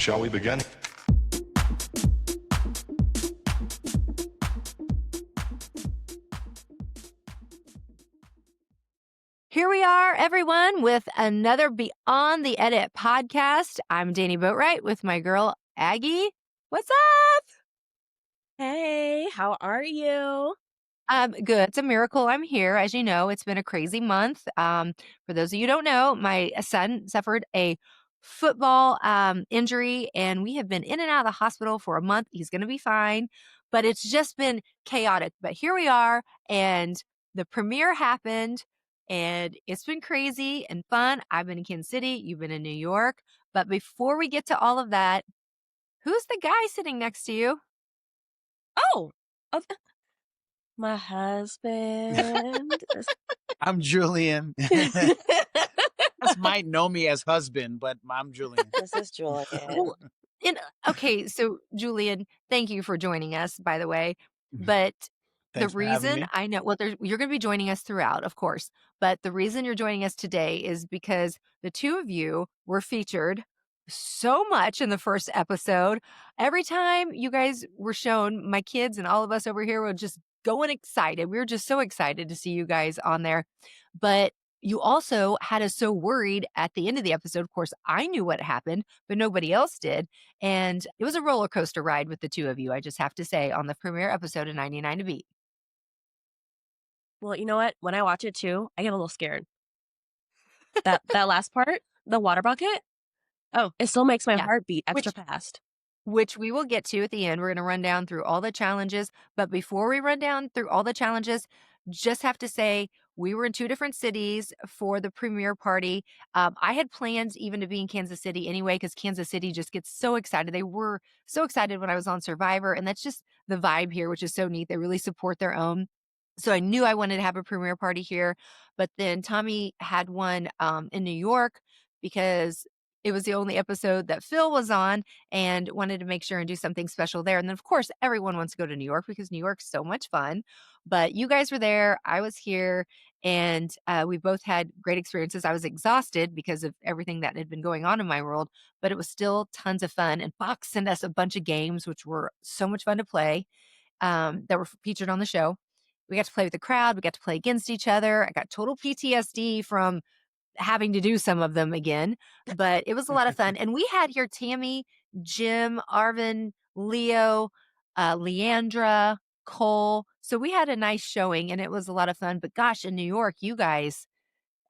Shall we begin? Here we are, everyone, with another Beyond the Edit podcast. I'm Danny Boatwright with my girl, Aggie. What's up? Hey, how are you? Good. It's a miracle I'm here. As you know, it's been a crazy month. For those of you who don't know, my son suffered a football injury, and we have been in and out of the hospital for a month. He's going to be fine, but it's just been chaotic. But here we are, and the premiere happened, and it's been crazy and fun. I've been in Kansas City. You've been in New York. But before we get to all of that, who's the guy sitting next to you? Oh, my husband. I'm Julian. You guys might know me as husband, but I'm Julian. This is Julian. Well, okay, so Julian, thank you for joining us, by the way. But Thanks the for having reason me. I know, well, you're going to be joining us throughout, of course. But the reason you're joining us today is because the two of you were featured so much in the first episode. Every time you guys were shown, my kids and all of us over here were just going excited. We were just so excited to see you guys on there. But you also had us so worried at the end of the episode. Of course, I knew what happened, but nobody else did. And it was a roller coaster ride with the two of you, I just have to say, on the premiere episode of 99 to Beat. Well, you know what? When I watch it too, I get a little scared. That last part, the water bucket, it still makes my heart beat extra fast. Which we will get to at the end. We're going to run down through all the challenges. But before we run down through all the challenges, just have to say we were in two different cities for the premiere party. I had plans even to be in Kansas City anyway, because Kansas City just gets so excited. They were so excited when I was on Survivor. And that's just the vibe here, which is so neat. They really support their own. So I knew I wanted to have a premiere party here. But then Tommy had one in New York because it was the only episode that Phil was on and wanted to make sure and do something special there. And then, of course, everyone wants to go to New York because New York's so much fun. But you guys were there. I was here. And we both had great experiences. I was exhausted because of everything that had been going on in my world, but it was still tons of fun. And Fox sent us a bunch of games, which were so much fun to play, that were featured on the show. We got to play with the crowd. We got to play against each other. I got total PTSD from having to do some of them again, but it was a lot of fun. And we had here Tammy, Jim, Arvin, Leo, Leandra, Cole. So we had a nice showing and it was a lot of fun. But gosh, in New York, you guys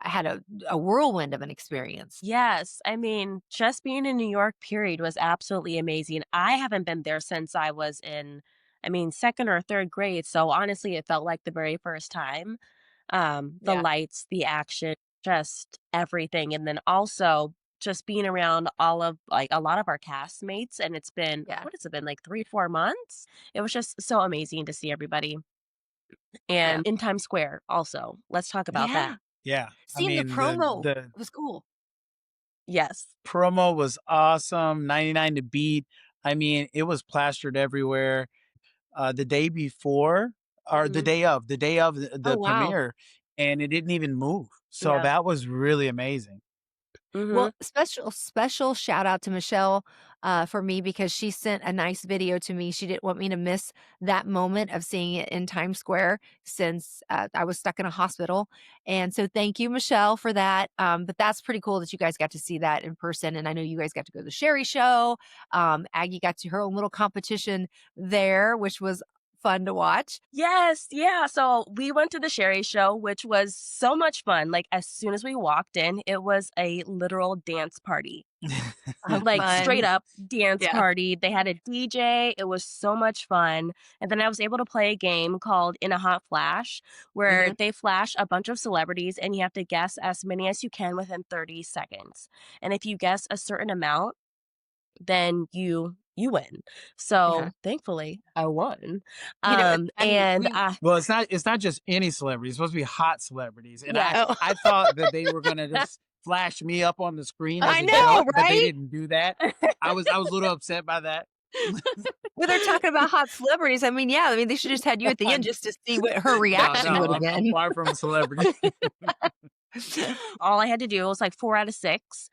had a whirlwind of an experience. Yes. I mean, just being in New York, period, was absolutely amazing. I haven't been there since I was in, second or third grade. So honestly, it felt like the very first time. The lights, the action, just everything. And then also just being around all of a lot of our castmates. And it's been, what has it been, 3-4 months? It was just so amazing to see everybody. And in Times Square also. Let's talk about that. Yeah. Seeing the promo was cool. Yes. Promo was awesome. 99 to Beat. It was plastered everywhere. The day before, or the day of the premiere, and it didn't even move. So that was really amazing. Mm-hmm. Well, special shout out to Michelle for me because she sent a nice video to me. She didn't want me to miss that moment of seeing it in Times Square since I was stuck in a hospital. And so thank you, Michelle, for that. But that's pretty cool that you guys got to see that in person. And I know you guys got to go to the Sherry show. Aggie got to her own little competition there, which was fun to watch. Yes, yeah. So we went to the Sherry show, which was so much fun. As soon as we walked in, it was a literal dance party. Straight up dance party. They had a DJ. It was so much fun. And then I was able to play a game called In a Hot Flash, where they flash a bunch of celebrities and you have to guess as many as you can within 30 seconds. And if you guess a certain amount, then you win. So thankfully I won. Well, it's not just any celebrity. It's supposed to be hot celebrities. And I thought that they were gonna just flash me up on the screen. I know, but they didn't do that. I was a little upset by that. Well, they're talking about hot celebrities. They should just had you at the end just to see what her reaction would have been. I'm far from a celebrity. All I had to do was 4 out of 6.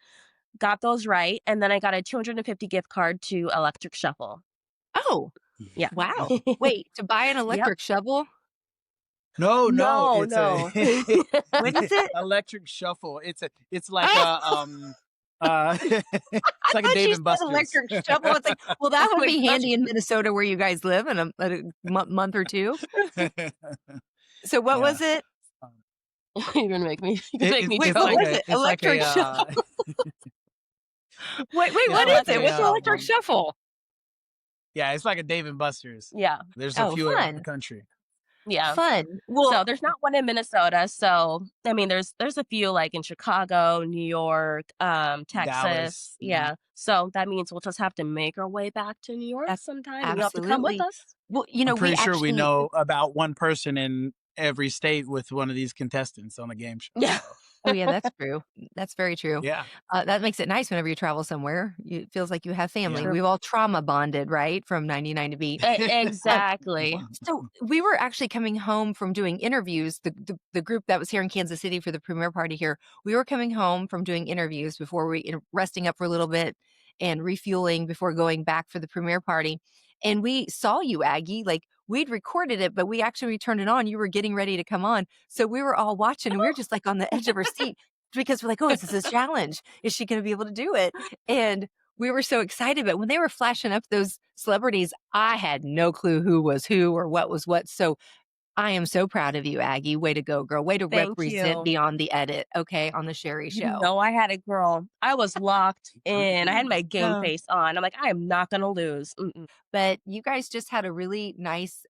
got those right, and then I got a 250 gift card to Electric Shuffle. Oh, Yeah. wow. Wait, to buy an Yep. electric shovel? No, No, it's a no. What is it? electric shuffle. It's like Oh, it's I like a thought Dave you and said Buster's. electric shovel. It's like, well, that Oh would my be gosh. handy in Minnesota where you guys live in a month or two. So what Yeah. was it? Um, You're gonna make me Wait, it's what choke. like was a it? Electric shovel. Wait, it's what Oh, is like it? Electric What's an Shuffle. electric shuffle? yeah, it's like a Dave and Buster's. Yeah. There's a Oh, few around the fun. country. Yeah. Fun. So Well, there's not one in Minnesota. So I mean, there's a few like in Chicago, New York, Dallas. Texas. Yeah. So that means we'll just have to make our way back to New York that's sometime, and you'll have to come with absolutely. us. Well, I'm we pretty sure we actually know about one person in every state with one of these contestants on a game show. Yeah. So oh, yeah, that's true. That's very true. yeah, That makes it nice whenever you travel somewhere. It feels like you have family. yeah. True. We've all trauma bonded, right? From 99 to beat. Uh, Exactly. so we were actually coming home from doing interviews. The group that was here in Kansas City for the premiere party here, we were coming home from doing interviews before resting up for a little bit and refueling before going back for the premiere party. And we saw you, Aggie. Like we'd recorded it, but we actually turned it on. You were getting ready to come on. So we were all watching and we were just like on the edge of our seat because we're like, oh, is this a challenge? Is she going to be able to do it? And we were so excited. But when they were flashing up those celebrities, I had no clue who was who or what was what. So I am so proud of you, Aggie. Way to go, girl. Way to Thank represent you. beyond the edit, okay, on the Sherry You show. know I had it, girl. I was locked in. I had my game Yeah. face on. I'm like, I am not gonna lose. Mm-mm. But you guys just had a really nice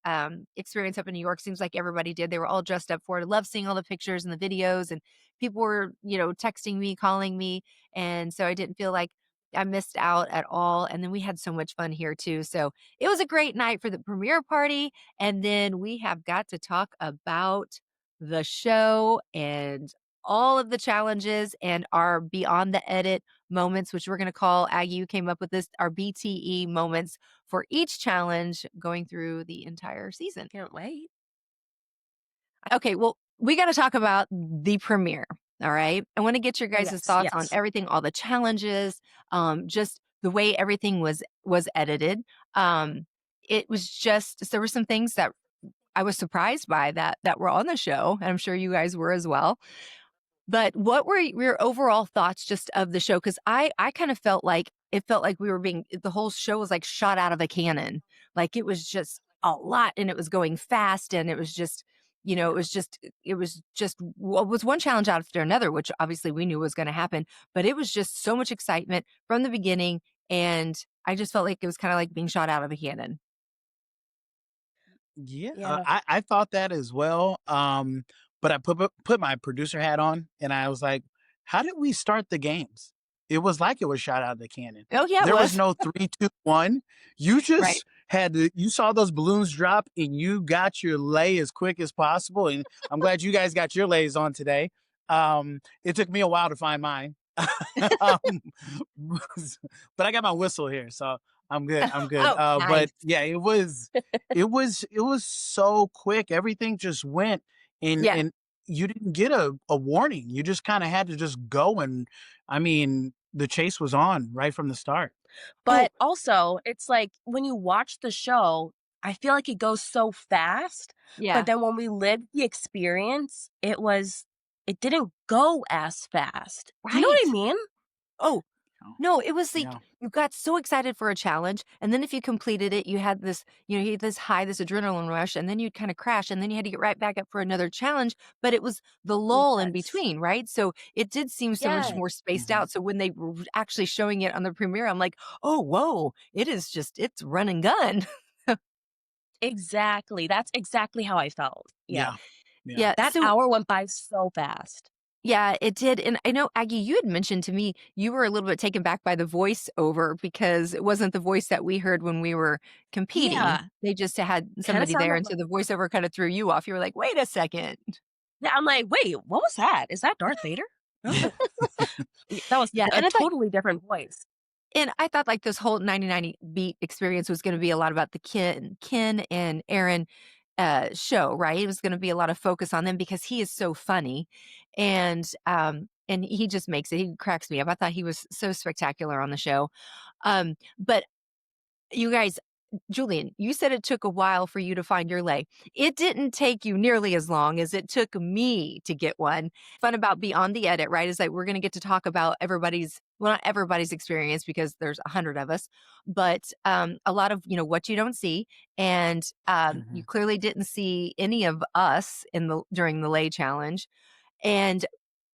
experience up in New York. Seems like everybody did. They were all dressed up for it. I love seeing all the pictures and the videos, and people were, texting me, calling me. And so I didn't feel like I missed out at all. And then we had so much fun here too. So it was a great night for the premiere party. And then we have got to talk about the show and all of the challenges and our beyond the edit moments, which we're going to call, Aggie, you came up with this, our BTE moments for each challenge going through the entire season. Can't wait. Okay, well, we got to talk about the premiere. All right. I want to get your guys' Yes, thoughts on yes. everything, all the challenges, just the way everything was edited. It was just there were some things that I was surprised by that were on the show, and I'm sure you guys were as well. But what were your overall thoughts just of the show? Because I kind of felt like we were the whole show was like shot out of a cannon. Like it was just a lot and it was going fast and it was just, was one challenge after another, which obviously we knew was going to happen. But it was just so much excitement from the beginning. And I just felt like it was kind of like being shot out of a cannon. Yeah, Yeah. I thought that as well. But I put my producer hat on, and I was like, "How did we start the games?" It was like it was shot out of the cannon. Oh, yeah, it There was was. no 3, 2, 1. You Right. just you saw those balloons drop, and you got your lay as quick as possible. And I'm glad you guys got your lays on today. It took me a while to find mine, um, but I got my whistle here, so I'm good. I'm good. Oh, nice. But yeah, it was so quick. Everything just went, and Yeah. and you didn't get a warning. You just kind of had to just go, and I mean, the chase was on right from the start. But also, it's like when you watch the show, I feel like it goes so fast. Yeah. But then when we lived the experience, it didn't go as fast. Do you know what I Right. mean? Oh, no, it was like Yeah. you got so excited for a challenge, and then if you completed it, you had this, you had this high, this adrenaline rush, and then you'd kind of crash, and then you had to get right back up for another challenge. But it was the lull in Yes. between, right? So it did seem so much more spaced Mhm. out. So when they were actually showing it on the premiere, I'm like, oh, whoa, it's run and gun. Exactly. That's exactly how I felt. Yeah. Yeah. That So hour went by so fast. yeah, it did. And I know, Aggie, you had mentioned to me you were a little bit taken back by the voiceover because it wasn't the voice that we heard when we were competing. Yeah. They just had Kind of somebody there. sounded And so the voiceover kind of threw you off. You were like, wait a second. Yeah, I'm like, wait, what was that? Is that Darth Vader? That was Yeah. a And I thought, totally different voice. and I thought like this whole 99 beat experience was going to be a lot about the Ken and Aaron. show, right? It was gonna be a lot of focus on them because he is so funny, and he just makes it he cracks me up. I thought he was so spectacular on the show. But you guys Julian, you said it took a while for you to find your lay. It didn't take you nearly as long as it took me to get one. Fun about Beyond the Edit, right, is that we're gonna get to talk about everybody's well, not everybody's experience because there's 100 of us, but, a lot of, what you don't see, and, you Mhm. clearly didn't see any of us during the lay challenge, and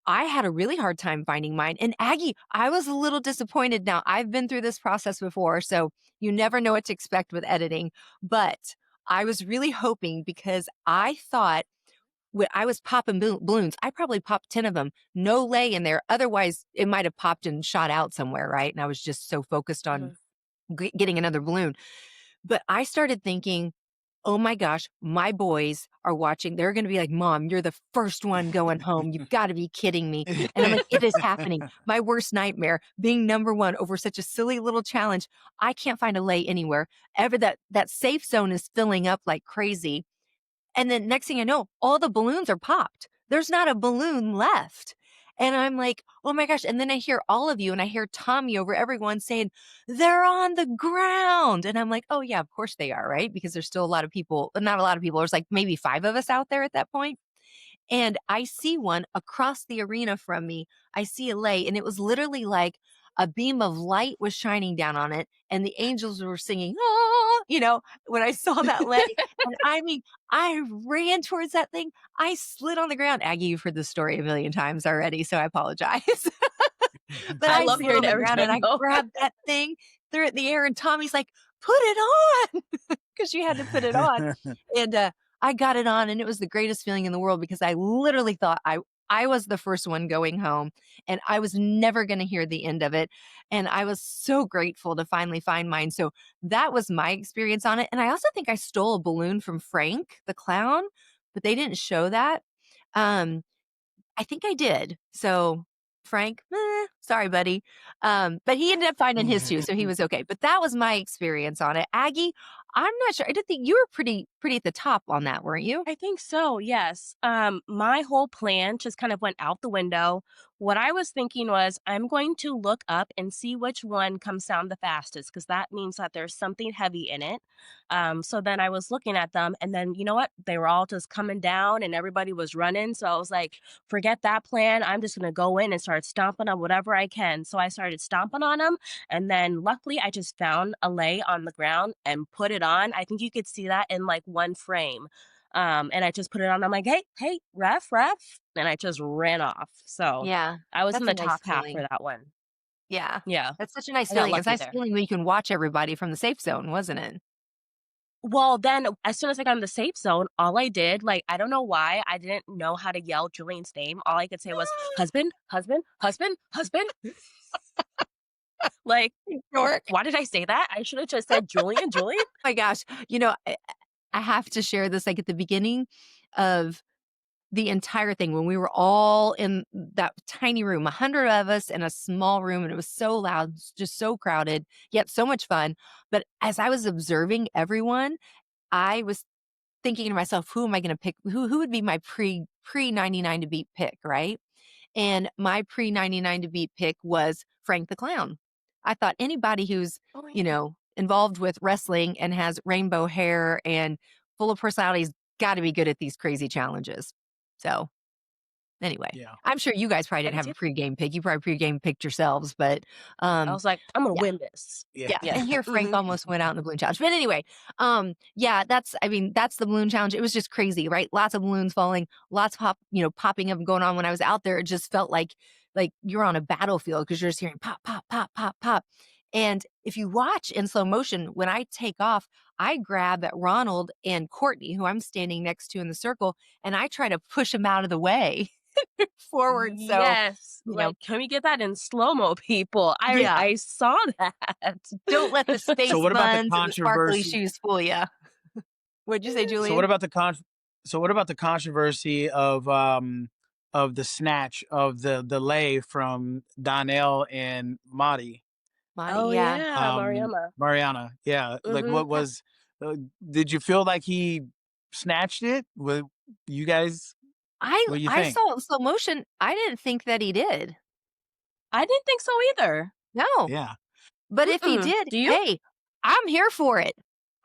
I had a really hard time finding mine. And Aggie, I was a little disappointed. Now, I've been through this process before, so you never know what to expect with editing. But I was really hoping because I thought when I was popping balloons, I probably popped 10 of them, no lay in there. Otherwise, it might have popped and shot out somewhere, right? And I was just so focused on Mhm. getting another balloon. But I started thinking, oh my gosh, my boys are watching. They're going to be like, Mom, you're the first one going home. You've got to be kidding me. And I'm like, it is happening. My worst nightmare, being number one over such a silly little challenge. I can't find a lay anywhere. Ever that safe zone is filling up like crazy. And then next thing I know, all the balloons are popped. There's not a balloon left. And I'm like, oh my gosh. And then I hear all of you and I hear Tommy over everyone saying, they're on the ground. And I'm like, oh yeah, of course they are, right? Because there's still a lot of people, not a lot of people. There's like maybe 5 of us out there at that point. And I see one across the arena from me. I see a lay, and it was literally like a beam of light was shining down on it, and the angels were singing, oh, when I saw that lay. And I mean, I ran towards that thing. I slid on the ground. Aggie, you've heard this story a million times already, so I apologize. But I I love slid hearing on it the every ground and time I though. grabbed that thing, threw it in the air, and Tommy's like, put it on because you had to put it on. And I got it on, and it was the greatest feeling in the world because I literally thought I was the first one going home, and I was never going to hear the end of it. And I was so grateful to finally find mine. So that was my experience on it. And I also think I stole a balloon from Frank the clown, but they didn't show that. Um, I think I did. So Frank, sorry, buddy. But he ended up finding his too, so he was okay. But that was my experience on it. Aggie, I'm not sure. I did think you were pretty at the top on that, weren't you? I think so, yes. My whole plan just kind of went out the window. What I was thinking was, I'm going to look up and see which one comes down the fastest, because that means that there's something heavy in it. So then I was looking at them, and then you know what? They were all just coming down, and everybody was running. So I was like, forget that plan. I'm just going to go in and start stomping on whatever I can. So I started stomping on them, and then luckily I just found a lay on the ground and put it on. I think you could see that in like one frame. And I just put it on. I'm like, hey, hey, ref. And I just ran off. So Yeah, I was in that's a the nice top half for feeling. that one. Yeah, Yeah. that's such a nice I got feeling. It's a lucky nice there. feeling when you can watch everybody from the safe zone, wasn't it? Well, then as soon as I got in the safe zone, all I did, like, I don't know why I didn't know how to yell Julian's name. All I could say was husband, husband, husband, husband. Like, Dork. why did I say that? I should have just said Julian, Julian. My gosh. I have to share this like at the beginning of the entire thing when we were all in that tiny room, 100 of us in a small room, and it was so loud, just so crowded, yet so much fun. But as I was observing everyone, I was thinking to myself, who am I going to pick? Who would be my pre 99 to beat pick, right? And my pre 99 to beat pick was Frank the Clown. I thought anybody who's, Oh, yeah. involved with wrestling and has rainbow hair and full of personalities got to be good at these crazy challenges. So, anyway, Yeah. I'm sure you guys probably I didn't could have see a it. pregame pick. You probably pregame picked yourselves, but I um was like, I'm going to yeah. win this. Yeah. Yeah, Yeah. and here Frank Hmm. almost went out in the balloon challenge. But anyway, yeah, that's the balloon challenge. It was just crazy, right? Lots of balloons falling, lots popping up and going on. When I was out there, it just felt like you're on a battlefield because you're just hearing pop, pop, pop, pop, pop. And if you watch in slow motion, when I take off, I grab at Ronald and Courtney, who I'm standing next to in the circle, and I try to push them out of the way forward. So, Yes. you know, Like, can we get that in slow-mo, people? I yeah, I saw that. don't let the So space what about the buns and the sparkly controversy? shoes fool you. What'd you say, So what Julian? about the so what about the controversy of the snatch of the lay from Donnell and Marty? Monty, Oh, yeah. yeah, Mariama. Mariana. Yeah. Like Mhm. what was did you feel like he snatched it? You guys, I what do you I think? saw it in slow motion. I didn't think that he did. I didn't think so either. No. Yeah. But if he Mm-mm. did, Do you? hey, I'm here for it.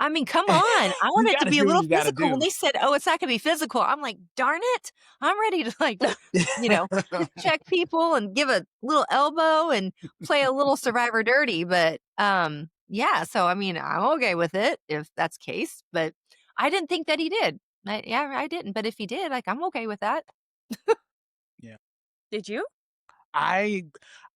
I mean, come on. I You want it to gotta be a do what little you gotta physical. When do. they said, "Oh, it's not gonna be physical," I'm like, "Darn it. I'm ready to, like, you know, hip check people and give a little elbow and play a little survivor dirty." But, yeah, so, I mean, I'm okay with it if that's the case, but I didn't think that he did. I didn't, but if he did, like, I'm okay with that. Yeah. Did you? I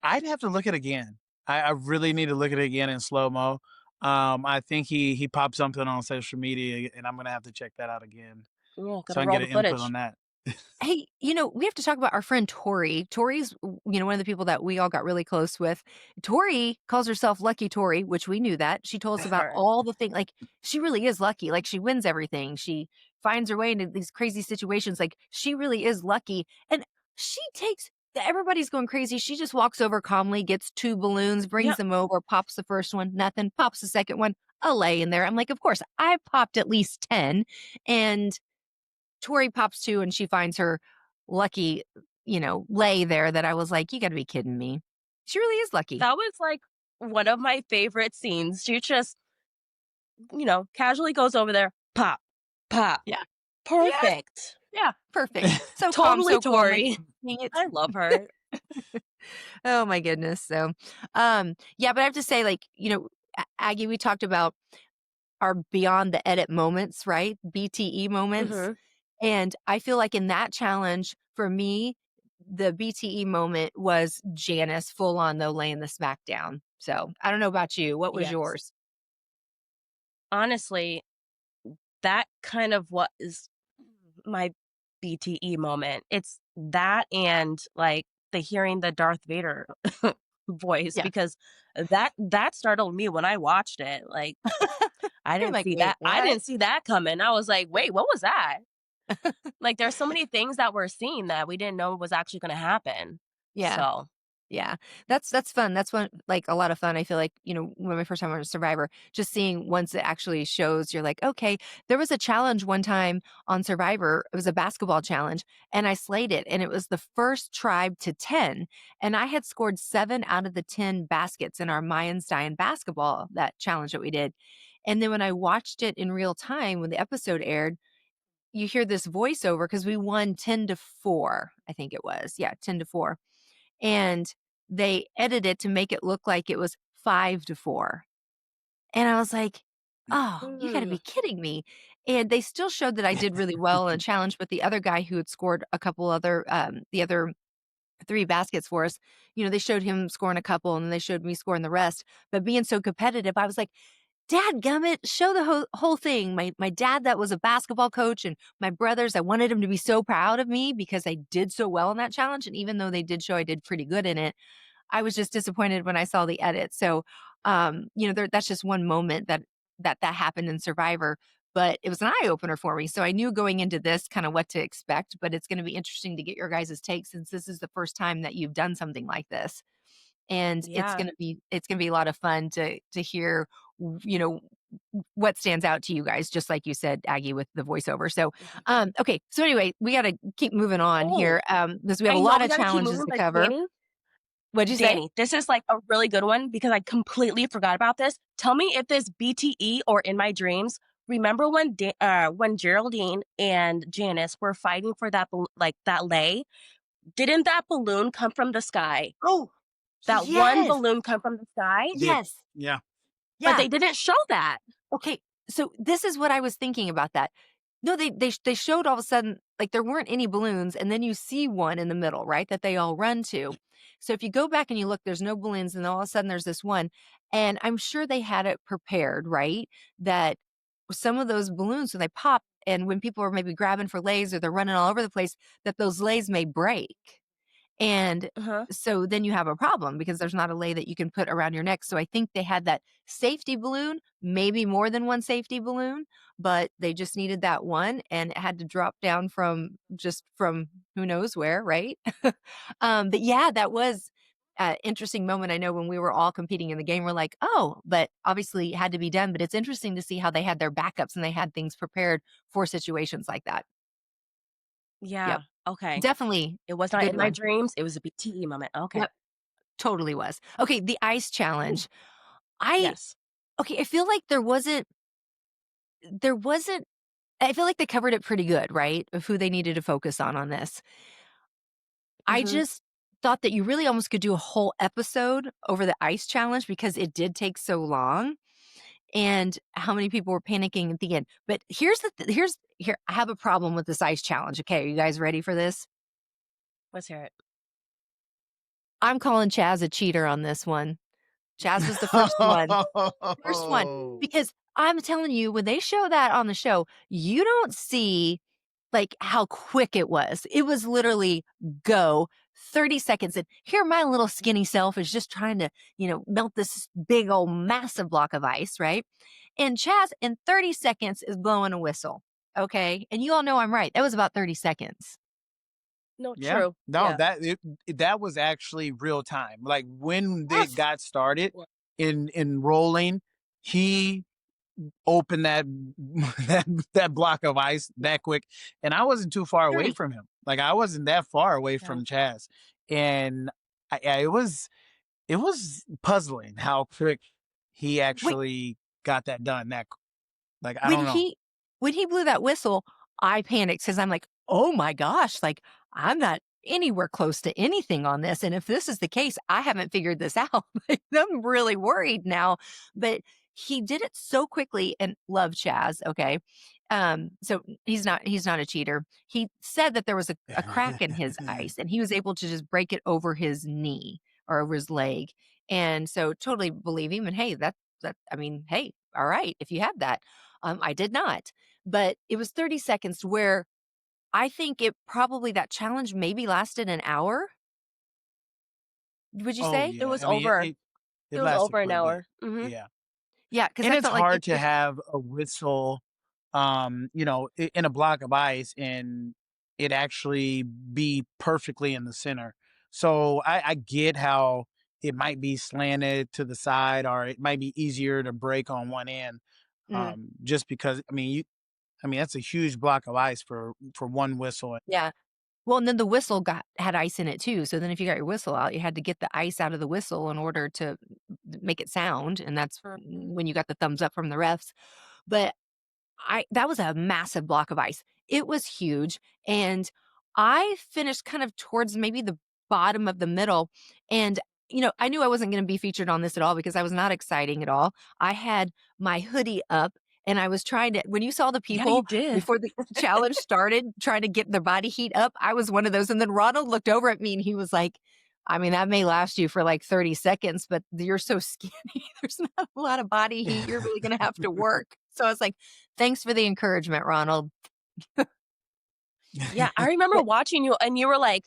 I'd have to look at it again. I really need to look at it again in slow-mo. I think he popped something on social media, and I'm gonna have to check that out again Yeah, so gotta I can roll get the an input footage. on that. Hey, we have to talk about our friend Tori. Tori's, one of the people that we all got really close with. Tori calls herself Lucky Tori, which we knew that. She told us about Her. all the things. Like, she really is lucky. Like, she wins everything. She finds her way into these crazy situations. Like, she really is lucky. And she takes everybody's going crazy. She just walks over calmly, gets 2 balloons, brings Yep. them over, pops the first one, nothing, pops the second one, a lay in there. I'm like, of course, I popped at least 10. And Tori pops to and she finds her lucky, lay there that I was like, "You gotta be kidding me." She really is lucky. That was like one of my favorite scenes. She just, casually goes over there, pop, pop. Yeah. Yes. Perfect. Yeah, perfect. So calm, Totally so cool. I'm like, Tori. "Dang it." I love her. Oh my goodness. So, yeah, but I have to say, like, Aggie, we talked about our beyond the edit moments, right? BTE moments. Hmm. And I feel like in that challenge, for me, the BTE moment was Janice full on though laying the smack down. So I don't know about you. What was Yes. yours? Honestly, that kind of was my BTE moment. It's that and like the hearing the Darth Vader voice Yeah. because that startled me when I watched it. Like I You're didn't like, see wait, that. I what? didn't see that coming. I was like, "Wait, what was that?" Like there's so many things that we're seeing that we didn't know was actually going to happen. Yeah. So, Yeah, that's fun. That's one like a lot of fun. I feel like, when my first time on a Survivor, just seeing once it actually shows, you're like, okay, there was a challenge one time on Survivor. It was a basketball challenge, and I slayed it. And it was the first tribe to 10. And I had scored 7 out of the 10 baskets in our Mayenstein basketball, that challenge that we did. And then when I watched it in real time, when the episode aired, you hear this voiceover because we won 10-4, I think it was. Yeah, 10-4 and they edited it to make it look like it was 5-4. And I was like, "Oh, you gotta mm, be kidding me." And they still showed that I did really well in a challenge, but the other guy who had scored a couple other, the other 3 baskets for us, they showed him scoring a couple and then they showed me scoring the rest. But being so competitive, I was like, "Dadgummit, show the whole thing." My dad that was a basketball coach and my brothers, I wanted him to be so proud of me because I did so well in that challenge, and even though they did show I did pretty good in it, I was just disappointed when I saw the edit. So, that's just one moment that happened in Survivor, but it was an eye opener for me. So I knew going into this kind of what to expect, but it's going to be interesting to get your guys' take since this is the first time that you've done something like this. And it's yeah. going to be a lot of fun to hear, what stands out to you guys, just like you said, Aggie, with the voiceover. So, Mhm. okay. So anyway, we got to keep moving on Oh, here because we have a I know lot we of got to keep challenges moving, to but cover. Danny, What'd you say? Danny, this is like a really good one because I completely forgot about this. Tell me if this BTE or in my dreams. Remember when Geraldine and Janice were fighting for that lay? Didn't that balloon come from the sky? Oh, That one yes. balloon come from the sky? Did. Yes. Yeah. But Yeah. they didn't show that. Okay. So this is what I was thinking about that. No, they showed all of a sudden, like, there weren't any balloons, and then you see one in the middle, right, that they all run to. So if you go back and you look, there's no balloons, and all of a sudden there's this one, and I'm sure they had it prepared, right, that some of those balloons, when they pop and when people are maybe grabbing for lays or they're running all over the place, that those lays may break. And Uh-huh. so then you have a problem because there's not a lei that you can put around your neck. So I think they had that safety balloon, maybe more than one safety balloon, but they just needed that one and it had to drop down from who knows where, right? But yeah, that was. interesting moment. I know when we were all competing in the game, we're like, "Oh," but obviously it had to be done, but it's interesting to see how they had their backups and they had things prepared for situations like that. Yep. Yeah, okay. Definitely It was not good in my one. dreams, it was a BTE moment, okay. Yep, totally was. Okay, the ice Ooh, challenge. I yes. okay, I feel like there wasn't I feel like they covered it pretty good, right, of who they needed to focus on this. I Mhm. just thought that you really almost could do a whole episode over the ice challenge because it did take so long and how many people were panicking at the end. But here I have a problem with this ice challenge. Okay, are you guys ready for this? Let's hear it. I'm calling Chaz a cheater on this one. Chaz was the first one, because I'm telling you, when they show that on the show, you don't see, like, how quick it was. It was literally go, 30 seconds, and here my little skinny self is just trying to, melt this big old massive block of ice, right? And Chaz, in 30 seconds, is blowing a whistle, okay? And you all know I'm right. That was about 30 seconds. No, Yeah. true, No, yeah. that was actually real time. Like when they Yes. got started Well, in rolling, he opened that that block of ice that quick, and I wasn't too far away 30. from him. Like I wasn't that far away yeah. from Chaz, and it was puzzling how quick he Wait, actually got that done. Like I when don't know. he when he blew that whistle, I panicked because 'cause I'm like, "Oh my gosh, like, I'm not anywhere close to anything on this, and if this is the case, I haven't figured this out." Like, I'm really worried now, but he did it so quickly and love Chaz, okay? So he's not a cheater. He said that there was a crack in his ice, and he was able to just break it over his knee or over his leg, and so totally believe him, and hey, I mean, hey, all right, if you have that. I did not, but it was 30 seconds where I think it probably that challenge maybe lasted an hour, would you Oh say? It yeah, was I mean over. it It was lasted over an quite a bit. hour. Mhm. Yeah. Yeah, because And I it's felt like hard to if have a whistle, in a block of ice and it actually be perfectly in the center. So I get how it might be slanted to the side or it might be easier to break on one end. mm, Just because that's a huge block of ice for one whistle. yeah. Well, and then the whistle had ice in it too, so then if you got your whistle out, you had to get the ice out of the whistle in order to make it sound, and that's Mhm. when you got the thumbs up from the refs. But I that was a massive block of ice. It was huge, and I finished kind of towards maybe the bottom of the middle, and, I knew I wasn't gonna be featured on this at all because I was not exciting at all. I had my hoodie up, and I was trying to when you saw the Yeah, you people did. before the challenge started trying to get their body heat up, I was one of those, and then Ronald looked over at me, and he was like, "I mean, that may last you for, like, 30 seconds, but you're so skinny, there's not a lot of body heat, you're really gonna have to work." So I was like, "Thanks for the encouragement, Ronald." Yeah, I remember But watching you and you were, like,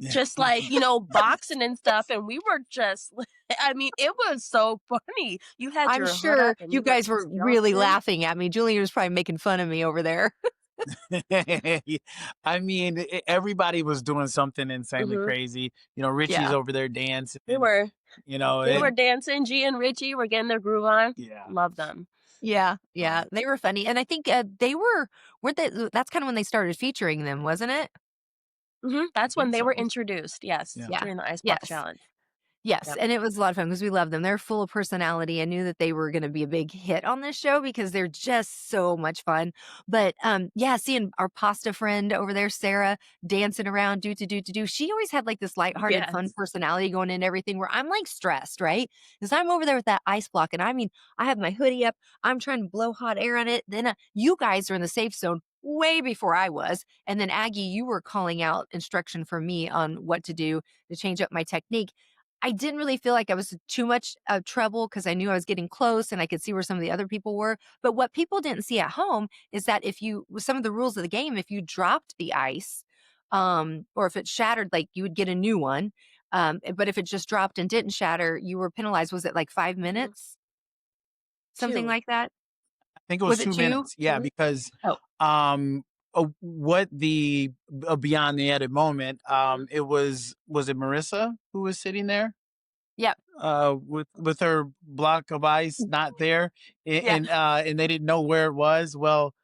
just, like, yes, boxing and stuff, yes. and we were just I mean, it was so funny. You had I'm your hood up sure and you you were guys were just really jumping. laughing at me. Julian was probably making fun of me over there. I mean, everybody was doing something insanely Mhm. crazy. Richie's Yeah, over there dancing. They were You know, they it, were dancing, G and Richie were getting their groove on. yeah. Love them. yeah, yeah, Um, they were funny, and I think, weren't they that's kinda when they started featuring them, wasn't it? Mhm, I that's when think they were so. introduced, yes, Yeah. Yeah. during the Ice Block Yes. Challenge. Yes, Yep. and it was a lot of fun because we love them. They're full of personality. I knew that they were gonna be a big hit on this show because they're just so much fun. But, yeah, seeing our pasta friend over there, Sarah, dancing around, do. She always had, like, this lighthearted, fun Yes. personality going in everything where I'm, like, stressed, right? Because 'Cause I'm over there with that ice block, and I mean, I have my hoodie up, I'm trying to blow hot air on it, then, you guys are in the safe zone way before I was, and then Aggie, you were calling out instruction for me on what to do to change up my technique. I didn't really feel like I was too much trouble because I knew I was getting close and I could see where some of the other people were. But what people didn't see at home is that if you, with some of the rules of the game, if you dropped the ice, or if it shattered, like you would get a new one. But if it just dropped and didn't shatter, you were penalized. Was it like five Mhm. minutes? Something 2. like that? I think it was Was it two two? minutes. Yeah, Mhm. because Oh, um what the beyond the edit moment. It was it Marissa who was sitting there? Yep. With her block of ice not there, Yeah. and they didn't know where it was. Well,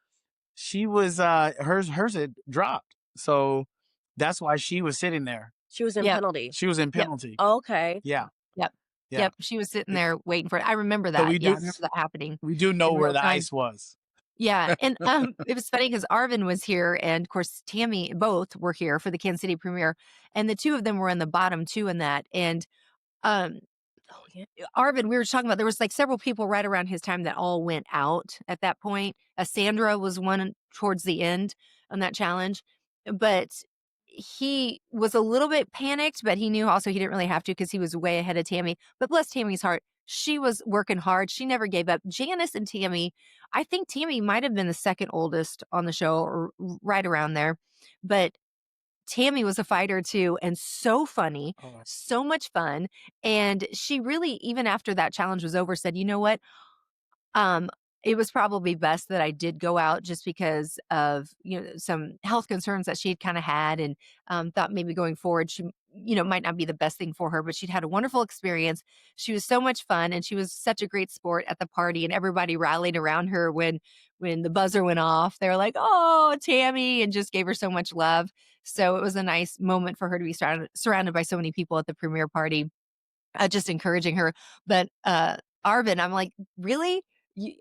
she was hers had dropped, so that's why she was sitting there. She was in Yep. penalty. She was in Yep. penalty. Okay. Yeah, Yep. yeah. Yep. She was sitting there waiting for it. I remember So that. Yeah, I remember that happening we do know in where real the time. ice was. Yeah, and, it was funny because Arvin was here, and, of course, Tammy both were here for the Kansas City premiere, and the 2 of them were in the bottom 2 in that, and, um, Oh, yeah. Arvin, we were talking about there was, like, several people right around his time that all went out at that point. Sandra was one towards the end on that challenge, but he was a little bit panicked, but he knew also he didn't really have to because he was way ahead of Tammy, but bless Tammy's heart, she was working hard, she never gave up. Janice and Tammy, I think Tammy might have been the 2nd oldest on the show or right around there, but Tammy was a fighter too, and so funny, Oh. so much fun, and she really, even after that challenge was over, said, "You know what? Um, it was probably best that I did go out just because of, some health concerns that she had kinda had and, thought maybe going forward she, might not be the best thing for her, but she'd had a wonderful experience. She was so much fun, and she was such a great sport at the party, and everybody rallied around her when the buzzer went off. They were like, "Oh, Tammy," and just gave her so much love. So it was a nice moment for her to be surrounded by so many people at the premiere party, just encouraging her. But, Arvin, I'm like, "Really? You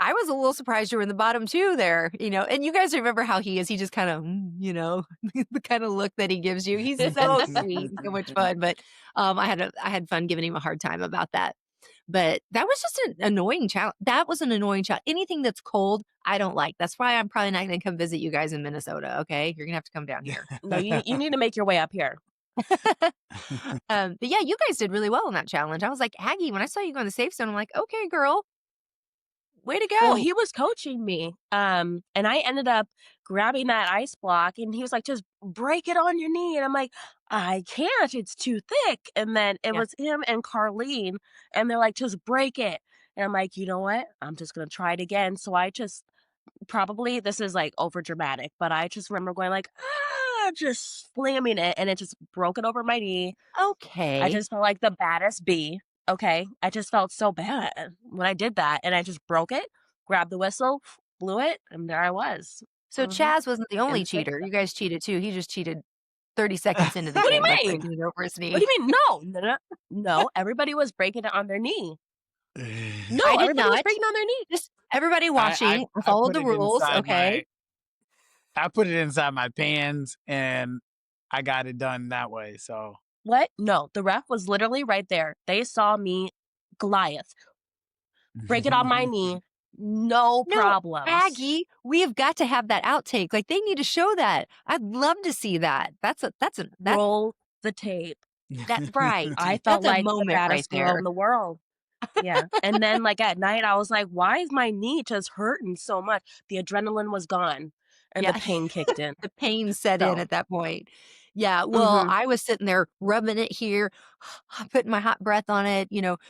I was a little surprised you were in the bottom 2 there," and you guys remember how he is. He just kinda, the kinda look that he gives you. He's so sweet and so much fun, but, I had fun giving him a hard time about that. But that was just an annoying challenge. That was an annoying challenge. Anything that's cold, I don't like. That's why I'm probably not gonna come visit you guys in Minnesota, okay? You're gonna have to come down here. No, you need to make your way up here. But yeah, you guys did really well in that challenge. I was like, Aggie, when I saw you go in the safe zone, I'm like, okay, girl, way to Well, go. he was coaching me, and I ended up grabbing that ice block, and he was like, "Just break it on your knee," and I'm like, "I can't, it's too thick," and then it Yeah. was him and Carlene, and they're like, "Just break it," and I'm like, "You know what? I'm just gonna try it again," so I just probably this is, like, over dramatic, but I just remember going like, "Ah," just slamming it, and it just broke it over my knee. I Okay. just felt like the baddest bee, okay? I just felt so bad when I did that, and I just broke it, grabbed the whistle, blew it, and there I was. So Mhm. Chaz wasn't the In only the safe cheater. zone. You guys cheated too. He just cheated 30 seconds into the What do game by you mean? breaking it over his What do knee. you mean? No, no, no, no, everybody was breaking it on their knee. I No, did everybody was not. breaking on their knee. Just everybody I watching, I I followed put the it rules, inside okay? my pants, and I got it done that way. So What? No, the ref was literally right there. They saw me, Goliath, break it on my knee, no No, problems. Aggie, we have got to have that outtake. Like, they need to show that. I'd love to see that. Roll the tape. That's right. I felt That's a like the moment right baddest girl there. in the world. Yeah, and then, like, at night, I was like, "Why is my knee just hurting so much?" The adrenaline was gone, and the Yeah. pain kicked in. The pain set in So at that point. Yeah, well, mhm, I was sitting there rubbing it here, putting my hot breath on it,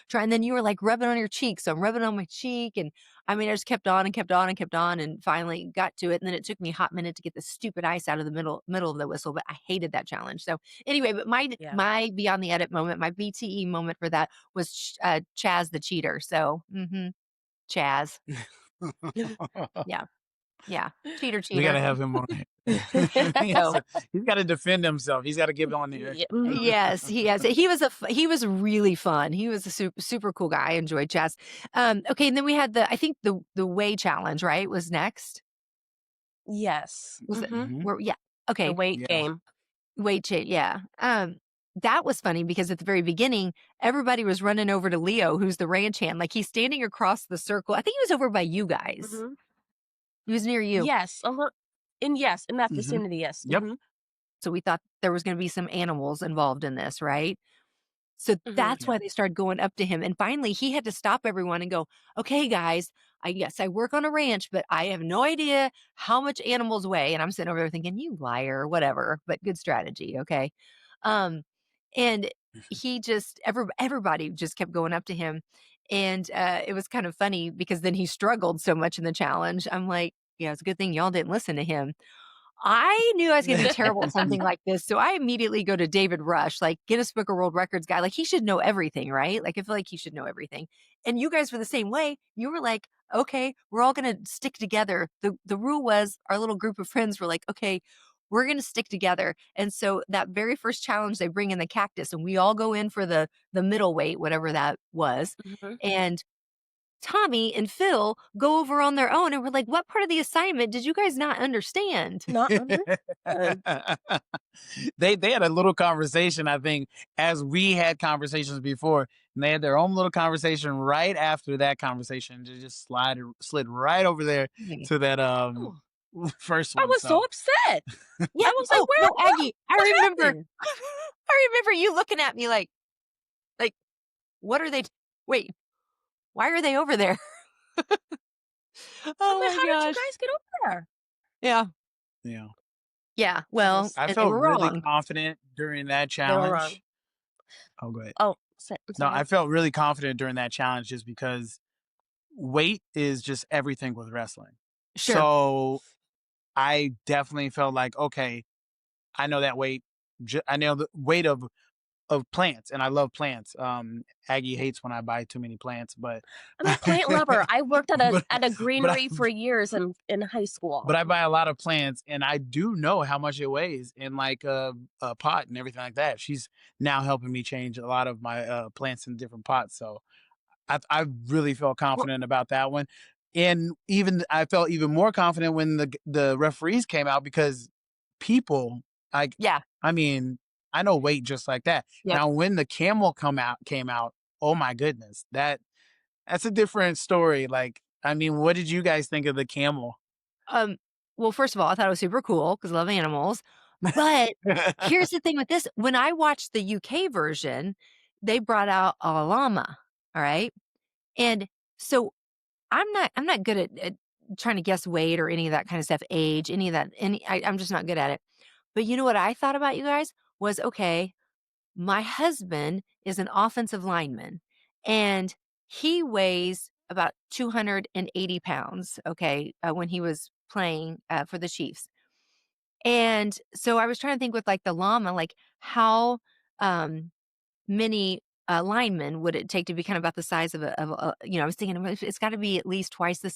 trying then you were, like, rubbing on your cheek, so I'm rubbing on my cheek, and, I mean, I just kept on and kept on and kept on and finally got to it, and then it took me a hot minute to get the stupid ice out of the middle of the whistle, but I hated that challenge, so, anyway, but my yeah. my beyond the edit moment, my BTE moment for that was Chaz the cheater, so, Chaz. Yeah, yeah. Cheater, we gotta cheater. have him on. So He's got to defend himself. He's got to give it on there. Yeah, mhm. yes, he has. He was really fun. He was a super cool guy. I enjoyed chess. Okay, and then we had I think the way challenge, right? Was next. Yes, Was it mhm, Mhm. where yeah. the Okay, weight Yeah. game. weight change, yeah. That was funny because at the very beginning, everybody was running over to Leo, who's the ranch hand. Like he's standing across the circle. I think he was over by you guys. Mhm. He was near you. Yes, yes, in that Mhm. vicinity, yes, Yep. mhm, So we thought there was gonna be some animals involved in this, right? So mhm. that's Yeah. why they started going up to him, and finally, he had to stop everyone and go, "Okay, guys, yes, I work on a ranch, but I have no idea how much animals weigh," and I'm sitting over there thinking, "You liar," whatever, but good strategy, okay? Um, and he just everybody just kept going up to him, and, it was kind of funny because then he struggled so much in the challenge. I'm like, Yeah, it's a good thing y'all didn't listen to him. I knew I was gonna be terrible at something like this, so I immediately go to David Rush, like, Guinness Book of World Records guy, like, he should know everything, right? Like, I feel like he should know everything, and you guys were the same way. You were like, "Okay, we're all gonna stick together." The rule was our little group of friends were like, "Okay, we're gonna stick together," and so that very first challenge, they bring in the cactus, and we all go in for the middle weight, whatever that was, Mhm. and Tommy and Phil go over on their own, and we're like, "What part of the assignment did you guys not understand?" Not understood. They had a little conversation, I think, as we had conversations before, and they had their own little conversation right after that conversation. They just slid right over there Right. to that Oh, first I one. was so So upset. Yeah. I was like, Oh, "Where no, Aggie, I what remember happened?" I remember you looking at me like, "What are they wait, why are they over there?" I'm Oh like, my "How did you gosh. guys get over there?" Yeah. yeah, Yeah, It well, was I and they felt were really wrong. confident during that they were wrong. challenge. Oh, go ahead. Oh, I'm No, I sorry. felt really confident during that challenge just because weight is just everything with wrestling. Sure. So I definitely felt like, okay, I know that weight. I know the weight of plants, and I love plants. Aggie hates when I buy too many plants, but I'm a plant lover. I worked at a but at a but I greenery for years in high but school. I buy a lot of plants, and I do know how much it weighs in like a pot and everything like that. She's now helping me change a lot of my plants in different pots, so I really felt Well, confident about that one. And even I felt even more confident when the referees came out because people like yeah. I mean, I know weight just like that. Yep. Now when the camel came out, oh my goodness, that's a different story. Like, I mean, what did you guys think of the camel? Um, well, first of all, I thought it was super cool because I love animals, but here's the thing with this, when I watched the UK version, they brought out a llama, all right? And so I'm not good at trying to guess weight or any of that kind of stuff, age, any of that, I'm just not good at it. But you know what I thought about you guys was, okay, my husband is an offensive lineman, and he weighs about 280 pounds, okay, when he was playing, for the Chiefs. And so I was trying to think with, like, the llama, like, how, um many, linemen would it take to be kind of about the size of a I was thinking, well, it's gotta be at least twice the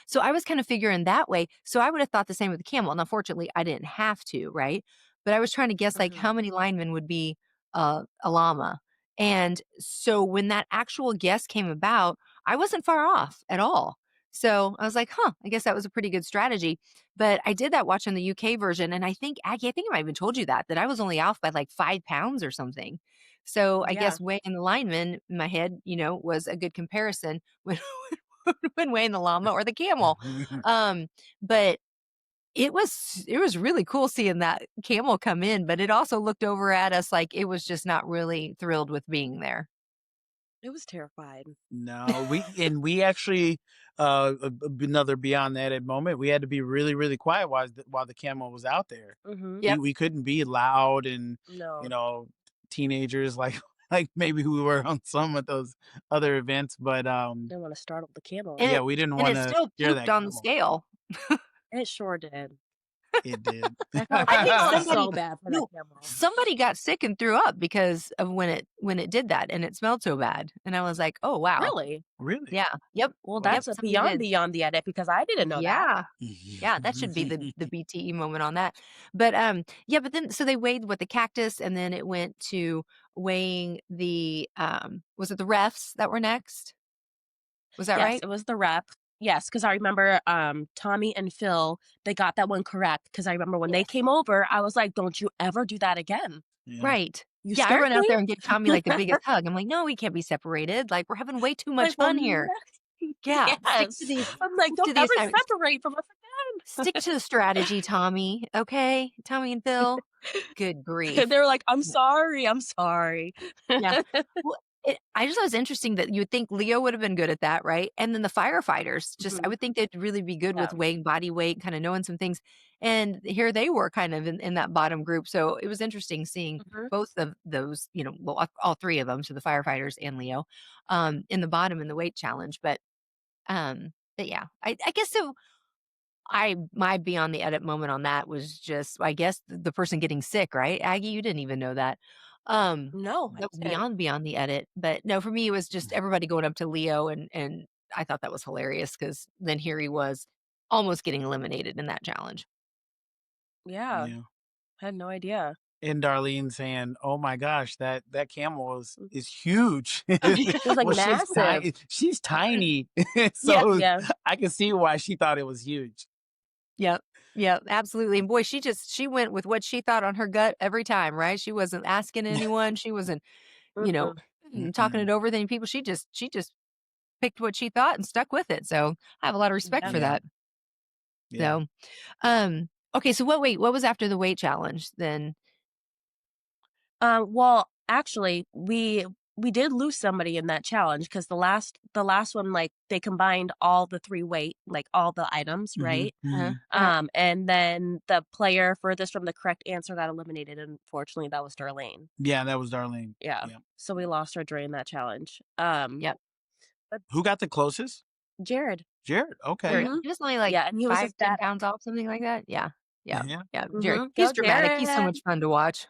so I was kind of figuring that way, so I would have thought the same with the camel. Now, fortunately, I didn't have to, right? But I was trying to guess, like, Mhm. how many linemen would be, a llama, and so when that actual guess came about, I wasn't far off at all. So, I was like, "Huh, I guess that was a pretty good strategy," but I did that watching the UK version, and I think Aggie, I think I might have even told you that I was only off by, like, 5 pounds or something. So I Yeah. guess weighing the lineman in my head, was a good comparison when when weighing the llama or the camel. Um, but it was really cool seeing that camel come in, but it also looked over at us like it was just not really thrilled with being there. It was terrified. No, we actually another beyond that at moment. We had to be really really quiet while the camel was out there. Mhm. Yep. We couldn't be loud and you No. know teenagers like like maybe we were on some of those other events, but Didn't wanna startle the camel. And yeah, it we didn't and want it to still scare pooped that on the camel. scale. It sure did. It did. I I think felt somebody so bad for that no, camel. somebody got sick and threw up because of when it did that, and it smelled so bad, and I was like, "Oh, wow." Really? Really? Yeah. Yep. Well, Yep, Wow. that's a somebody beyond did. beyond the edit because I didn't know that. Yeah. Yeah, that should be the BTE moment on that. But, yeah, but then so they weighed what the cactus, and then it went to weighing was it the refs that were next? Was that Yes, right? it was the rep. Yes, because I remember, Tommy and Phil, they got that one correct. Because I remember when they Yes. came over, I was like, "Don't you ever do that again. Yeah. Right. You Yeah, I scared run out me." there and give Tommy, like, the biggest hug. I'm like, "No, we can't be separated, like, we're having way too Like, much "Well, fun here." Yeah, yes." I'm like, stick "Don't to the ever assignment. separate from us Stick to the strategy, Tommy, okay? Tommy and Phil? Good again." grief. They were like, "I'm sorry, I'm sorry." Yeah. Well, I just thought it was interesting that you would think Leo would have been good at that, right? And then the firefighters, just I Mhm. would think they'd really be good Yeah. with weighing body weight, kinda knowing some things, and here they were kind of in that bottom group, so it was interesting seeing Mhm. both of those, well, all 3 of them, so the firefighters and Leo, in the bottom in the weight challenge, but yeah, I guess so my beyond the edit moment on that was just, I guess, the person getting sick, right? Aggie, you didn't even know that. No, I That was didn't. beyond the edit, but no, for me, it was just everybody going up to Leo, and I thought that was hilarious because then here he was almost getting eliminated in that challenge. Yeah, Yeah. had no idea. And Darlene saying, "Oh my gosh, that camel Mm. is huge." It was, like, Well, massive. she's tiny, Yeah, so yeah. I can see why she thought it was huge. Yep. Yep, absolutely, and boy, she went with what she thought on her gut every time, right? She wasn't asking anyone, she wasn't, you know, Mm-mm. talking it Mm-mm. over with any people, she just picked what she thought and stuck with it, so I have a lot of respect Yeah. for Yeah, that. yeah. So, okay, so what was after the weight challenge then? Well, actually, we did lose somebody in that challenge because the last one, like, they combined all the 3 weight, like, all the items, Mhm, right? mhm. Uh-huh. And then the player furthest from the correct answer got eliminated, unfortunately, that was Darlene. Yeah, that was Darlene. Yeah. Yeah. So we lost her during that challenge. Yep. But Who got the closest? Jared. Jared. Okay, Jared, yeah. Mhm. he was only like Yeah, and he was a 5, 10 badass. pounds off, something like that? Yeah. Yeah. Yeah, Yeah, Jared. Mhm. He's Go dramatic, he's so Jared. much fun to watch.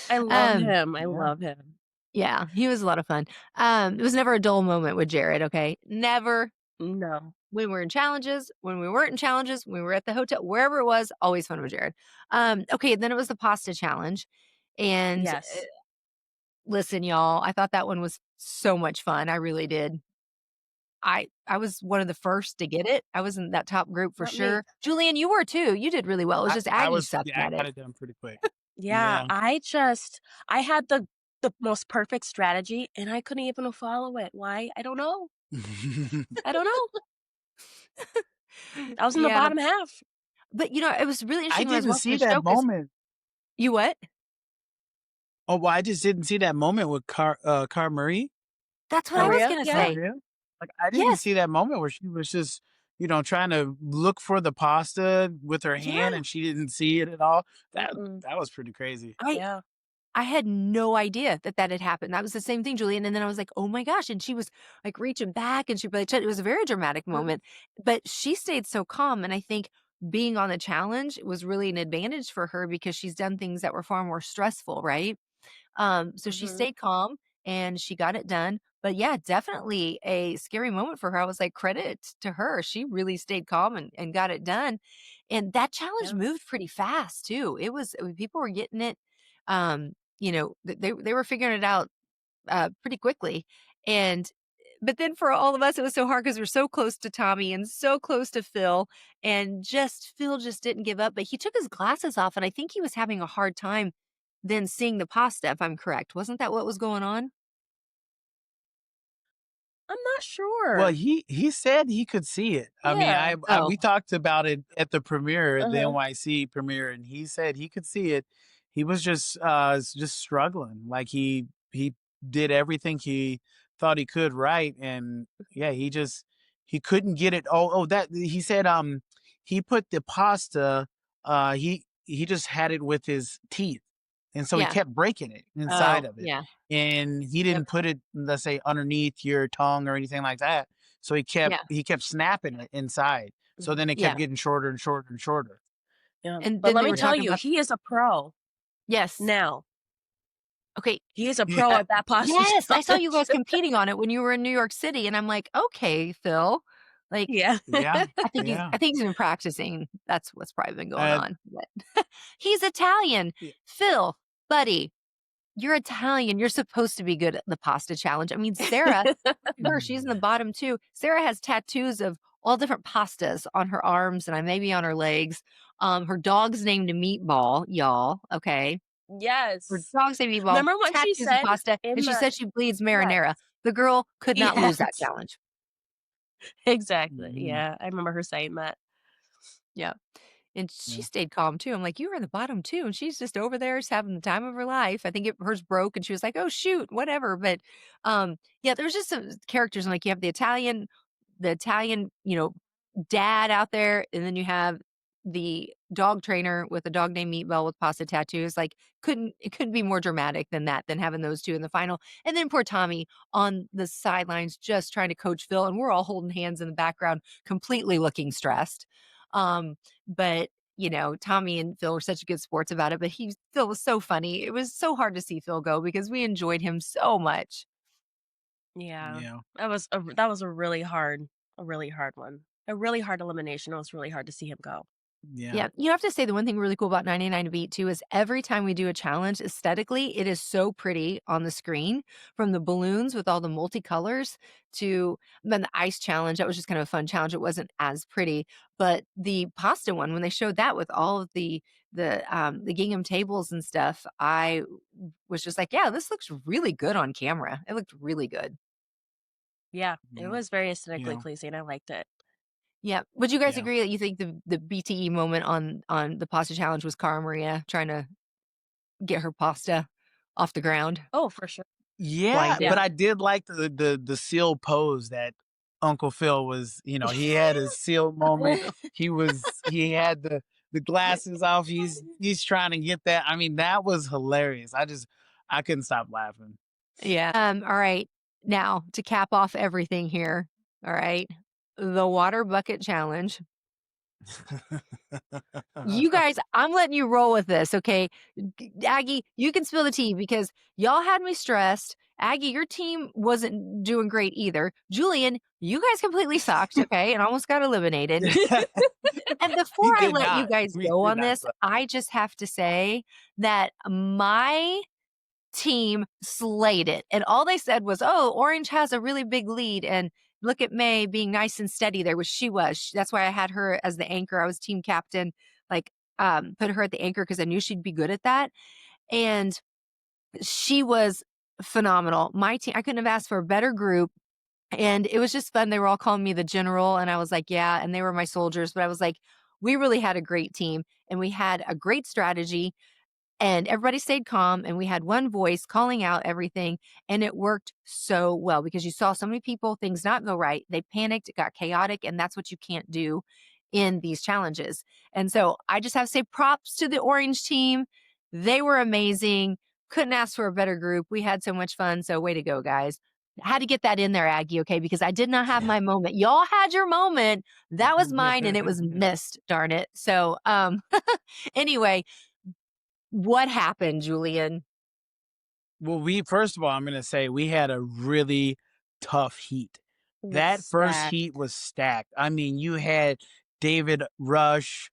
I love Um, him, I yeah. love him. yeah, he was a lot of fun. It was never a dull moment with Jared, okay? Never. No. When we're in challenges, when we weren't in challenges, when we were at the hotel, wherever it was, always fun with Jared. Okay, then it was the pasta challenge, and, Yes. listen, y'all, I thought that one was so much fun, I really did. I was one of the first to get it. I was in that top group for Not me. sure. Julian, you were too. You did really well. It was just I Aggie was sucked yeah, I at got it. it done pretty quick. Yeah, Yeah. I had the most perfect strategy, and I couldn't even follow it. Why? I don't know. I don't know. I was in the Yeah, bottom half. but, it was really I interesting when I was didn't watching see the that show because moment. you what? Oh, well, I just didn't see that moment with Car Marie. That's what I was Maria, gonna yeah. say. Maria? Like, I didn't Yes. see that moment where she was just, trying to look for the pasta with her hand Yeah. and she didn't see it at all. That Mm-mm. that was pretty crazy. I Yeah. I had no idea that that had happened. That was the same thing, Julian, and then I was like, "Oh my gosh," and she was, like, reaching back, and she really it was a very dramatic Mm. moment, but she stayed so calm, and I think being on the challenge was really an advantage for her because she's done things that were far more stressful, right? So she Mhm. stayed calm, and she got it done, but yeah, definitely a scary moment for her. I was like, "Credit to her. She really stayed calm and got it done," and that challenge Yeah. moved pretty fast too. I mean, people were getting it, they were figuring it out, pretty quickly, and but then for all of us, it was so hard because 'cause we're so close to Tommy and so close to Phil, and just Phil just didn't give up, but he took his glasses off, and I think he was having a hard time then seeing the pasta, if I'm correct. Wasn't that what was going on? I'm not Well, sure. he said he could see it. I mean, Yeah. Oh, we talked about it at the premiere, the Uh-huh. NYC premiere, and he said he could see it. He was just struggling. Like he did everything he thought he could right, and yeah, he couldn't get it. That he said he put the pasta he just had it with his teeth, and so he yeah. kept breaking it inside Oh, of it, yeah. and he Yep. didn't put it, let's say, underneath your tongue or anything like that. So Yeah. he kept snapping it inside. So Mhm. then it kept Yeah. getting shorter and shorter and shorter. Yeah. And But then let they me were tell talking you, about he is a pro yes. now. Okay. He is a pro Yeah. at that pasta Yes, I saw you challenge. guys competing on it when you were in New York City, and I'm like, "Okay, Phil." Like, Yeah. Yeah. I Yeah. think he's been practicing. That's what's probably been going Uh, on, but he's Italian. yeah. Phil, buddy, you're Italian. You're supposed to be good at the pasta challenge. I mean, Sarah, her, she's in the bottom too. Sarah has tattoos of all different pastas on her arms and maybe on her legs. Her dog's named Meatball, y'all. Okay. Her Yes. dog's named Meatball, Remember what she tattoos of said pasta, in and she the said she bleeds yes. marinara. The girl could not lose that Yes. challenge. Exactly. Mhm. Yeah, I remember her saying that. Yeah. And she Yeah. stayed calm too. I'm like, "You were in the bottom too," and she's just over there just having the time of her life. I think hers broke, and she was like, "Oh, shoot, whatever," but, yeah, there's just some characters, and, like, you have the Italian, dad out there, and then you have the dog trainer with a dog named Meatball with pasta tattoos, like, it couldn't be more dramatic than that, than having those 2 in the final, and then poor Tommy on the sidelines just trying to coach Phil, and we're all holding hands in the background, completely looking stressed. But Tommy and Phil were such good sports about it, but Phil was so funny. It was so hard to see Phil go because we enjoyed him so much. Yeah. Yeah. That was a really hard one. A really hard elimination. It was really hard to see him go. Yeah. Yeah, you have to say the one thing really cool about 99 to Beat too is every time we do a challenge, aesthetically, it is so pretty on the screen from the balloons with all the multicolors to then the ice challenge. That was just kind of a fun challenge. It wasn't as pretty, but the pasta one, when they showed that with all of the gingham tables and stuff, I was just like, yeah, this looks really good on camera. It looked really good. Yeah, it Yeah. was very aesthetically Yeah. pleasing. I liked it. Yeah. Would you guys Yeah. agree that you think the BTE moment on the pasta challenge was Cara Maria trying to get her pasta off the ground Oh, for sure. Yeah, blinded? but Yeah. I did like the seal pose that Uncle Phil was, he had his seal moment. He had the glasses off. He's trying to get that. I mean, that was hilarious. I couldn't stop laughing. Yeah. All right. Now, to cap off everything here, all right, the water bucket challenge. You guys, I'm letting you roll with this, okay? Aggie, you can spill the tea because y'all had me stressed. Aggie, your team wasn't doing great either. Julian, you guys completely sucked, okay, and almost got eliminated. And before We I did let you not. guys We go did on not this, suck. I just have to say that my team slayed it. And all they said was, "Oh, Orange has a really big lead and look at May being nice and steady there," which she was. That's why I had her as the anchor. I was team captain, like put her at the anchor because I knew she'd be good at that. And she was phenomenal. My team, I couldn't have asked for a better group. And it was just fun. They were all calling me the general. And I was like, yeah. And they were my soldiers. But I was like, we really had a great team and we had a great strategy and everybody stayed calm and we had one voice calling out everything and it worked so well because you saw so many people things not go right. They panicked, it got chaotic, and that's what you can't do in these challenges. And so I just have to say props to the orange team. They were amazing. Couldn't ask for a better group. We had so much fun. So way to go, guys. Had to get that in there, Aggie, okay? Because I did not have my moment. Y'all had your moment. That was mine and it was missed, darn it. So anyway, what happened, Julian? Well, first of all, I'm gonna say we had a really tough heat. It was That first stacked. heat was stacked. I mean, you had David Rush,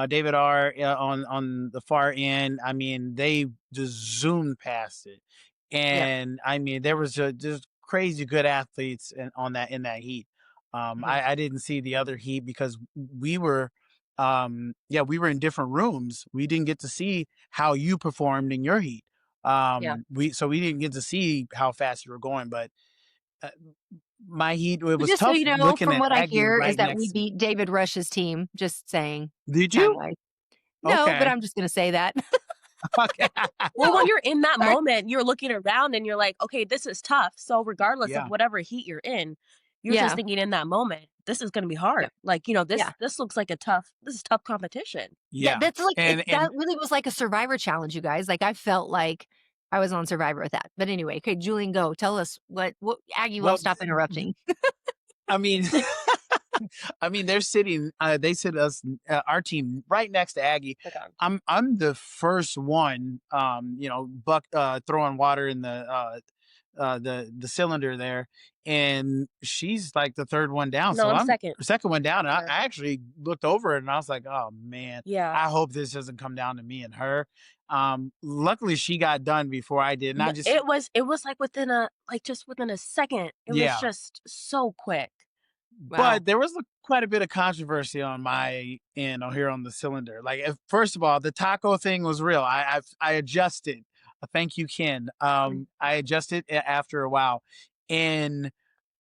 David R on the far end. I mean, they just zoomed past it, Yep. and I mean, there was just crazy good athletes in that heat. Mhm. I didn't see the other heat because we were, we were in different rooms. We didn't get to see how you performed in your heat. Yeah. We didn't get to see how fast you were going, but uh, my heat, it But was just so tough you know, looking from at what I Aggie hear is right that we next to me. beat David Rush's team, just saying, Did you? time-wise. No, but Okay. I'm just gonna say that. Okay. Well, when No, you're in that sorry. moment, you're looking around and you're like, okay, this is tough. So regardless of Yeah. whatever heat you're in, you're just Yeah, thinking in that moment, this is gonna be yeah, hard. Like, yeah. this looks like this is tough competition. That Yeah. that's like And that really was like a Survivor challenge, you guys. Like, I felt like I was on Survivor with that. But anyway, okay, Julian, go. Tell us what Aggie won't well, stop interrupting. I mean, I mean, they sit us, our team right next to Aggie. Click on. I'm the first one, buck, throwing water in the cylinder there, and she's like the third one down. No, So I'm I'm second. the second one down. And I Yeah. actually looked over it and I was like, oh man, Yeah. I hope this doesn't come down to me and her. Luckily she got done before I did. And I No, just, it was like just within a second. It was yeah. just so quick. Wow. But there was quite a bit of controversy on my end here on the cylinder. Like, first of all, the taco thing was real. I adjusted. Thank you, Ken. I adjusted after a while, and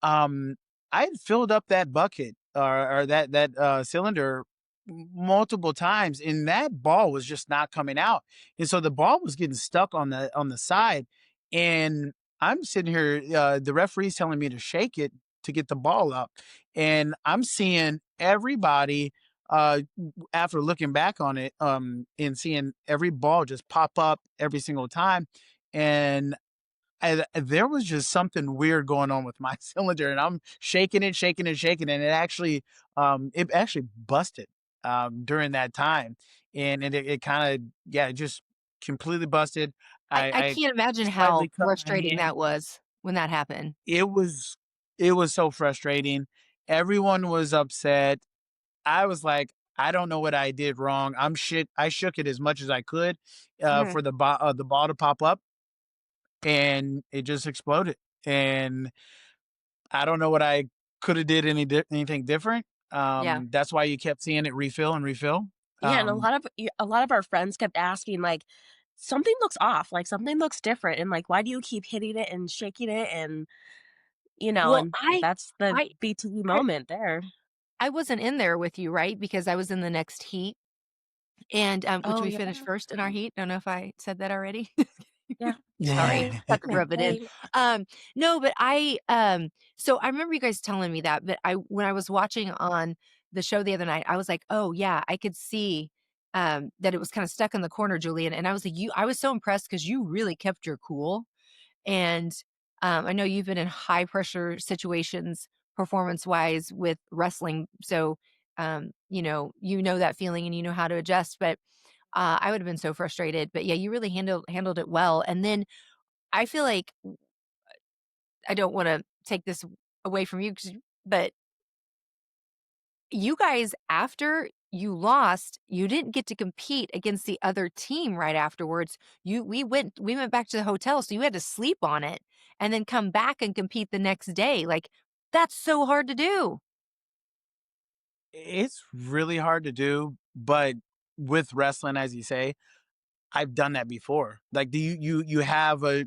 um, I had filled up that bucket or that cylinder multiple times, and that ball was just not coming out, and so the ball was getting stuck on the side, and I'm sitting here. The referee's telling me to shake it to get the ball up. And I'm seeing everybody after looking back on it and seeing every ball just pop up every single time. And there was just something weird going on with my cylinder, and I'm shaking it, shaking it, shaking it, and it actually busted. during that time, and it kind of, yeah, it just completely busted. I I can't imagine slightly how cut my frustrating hand. that was when that happened. It was so frustrating. Everyone was upset. I was like, I don't know what I did wrong. I shook it as much as I could Mhm. for the ball to pop up, and it just exploded. And I don't know what I could have did anything different. Yeah. That's why you kept seeing it refill and refill. Yeah, and Um, a lot of our friends kept asking, like, "Something looks off, like, something looks different," and, like, "Why do you keep hitting it and shaking it?" And, Well, and that's the I BTE I moment there. I wasn't in there with you, right? Because I was in the next heat and, which Oh, we yeah. finished first in our heat. Don't know if I said that already. Yeah. Sorry, Same, had to rub it in. same. No, but so I remember you guys telling me that, but when I was watching on the show the other night, I was like, "Oh, yeah, I could see, that it was kinda stuck in the corner, Julian," and I was like, I was so impressed because you really kept your cool, and, I know you've been in high pressure situations performance-wise with wrestling, so, you know that feeling and you know how to adjust, but, I would've been so frustrated, but yeah, you really handled it well, and then I feel like I don't wanna take this away from you 'cause but you guys, after you lost, you didn't get to compete against the other team right afterwards. We went back to the hotel, so you had to sleep on it and then come back and compete the next day, like, that's so hard to do. it's really hard to do, but with wrestling, as you say, I've done that before. Like, do you have a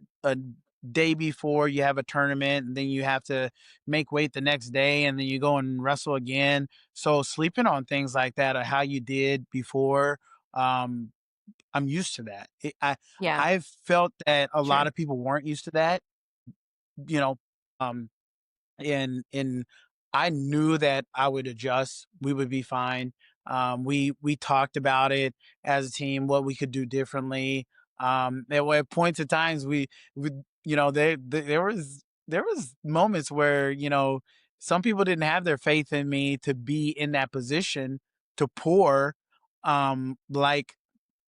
day before you have a tournament, and then you have to make weight the next day, and then you go and wrestle again. So sleeping on things like that, or how you did before, um, I'm used to that. Yeah, I've felt that a lot sure. of people weren't used to that. You know, um, and I knew that I would adjust. We would be fine. We talked about it as a team, what we could do differently. At points at times we there was moments where some people didn't have their faith in me to be in that position to pour, like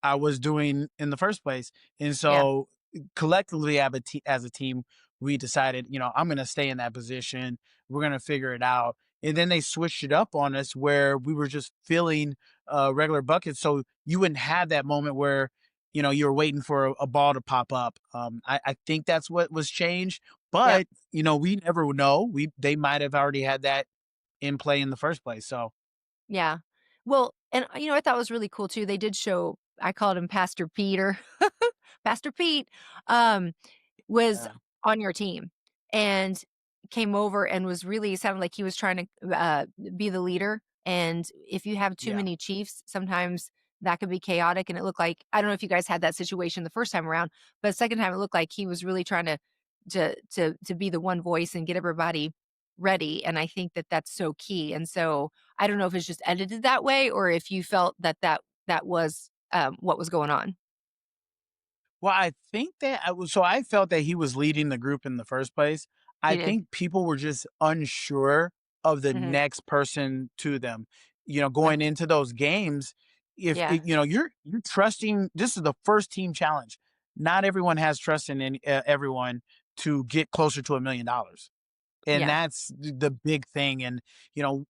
I was doing in the first place. And Yeah, so collectively as a team, we decided, I'm going to stay in that position. We're going to figure it out. And then they switched it up on us where we were just filling regular buckets. So you wouldn't have that moment where, you're waiting for a ball to pop up. I think that's what was changed, yep, but we never know. They might have already had that in play in the first place. So yeah. Well, and, I thought was really cool too, they did show I called him Pastor Peter, Pastor Pete, um, was yeah, on your team and came over and was really sounded like he was trying to, be the leader, and if you have too yeah. many chiefs, sometimes that could be chaotic, and it looked like I don't know if you guys had that situation the first time around, but the second time it looked like he was really trying to be the one voice and get everybody ready, and I think that that's so key, and so I don't know if it's just edited that way or if you felt that that was, what was going on. Well, I think that I felt that he was leading the group in the first place. I You did. think people were just unsure of the Mhm. next person to them. Yeah. Going into those games, Yeah. you're trusting. This is the first team challenge. Not everyone has trust in everyone to get closer to $1 million, and Yeah. that's the big thing. And you know,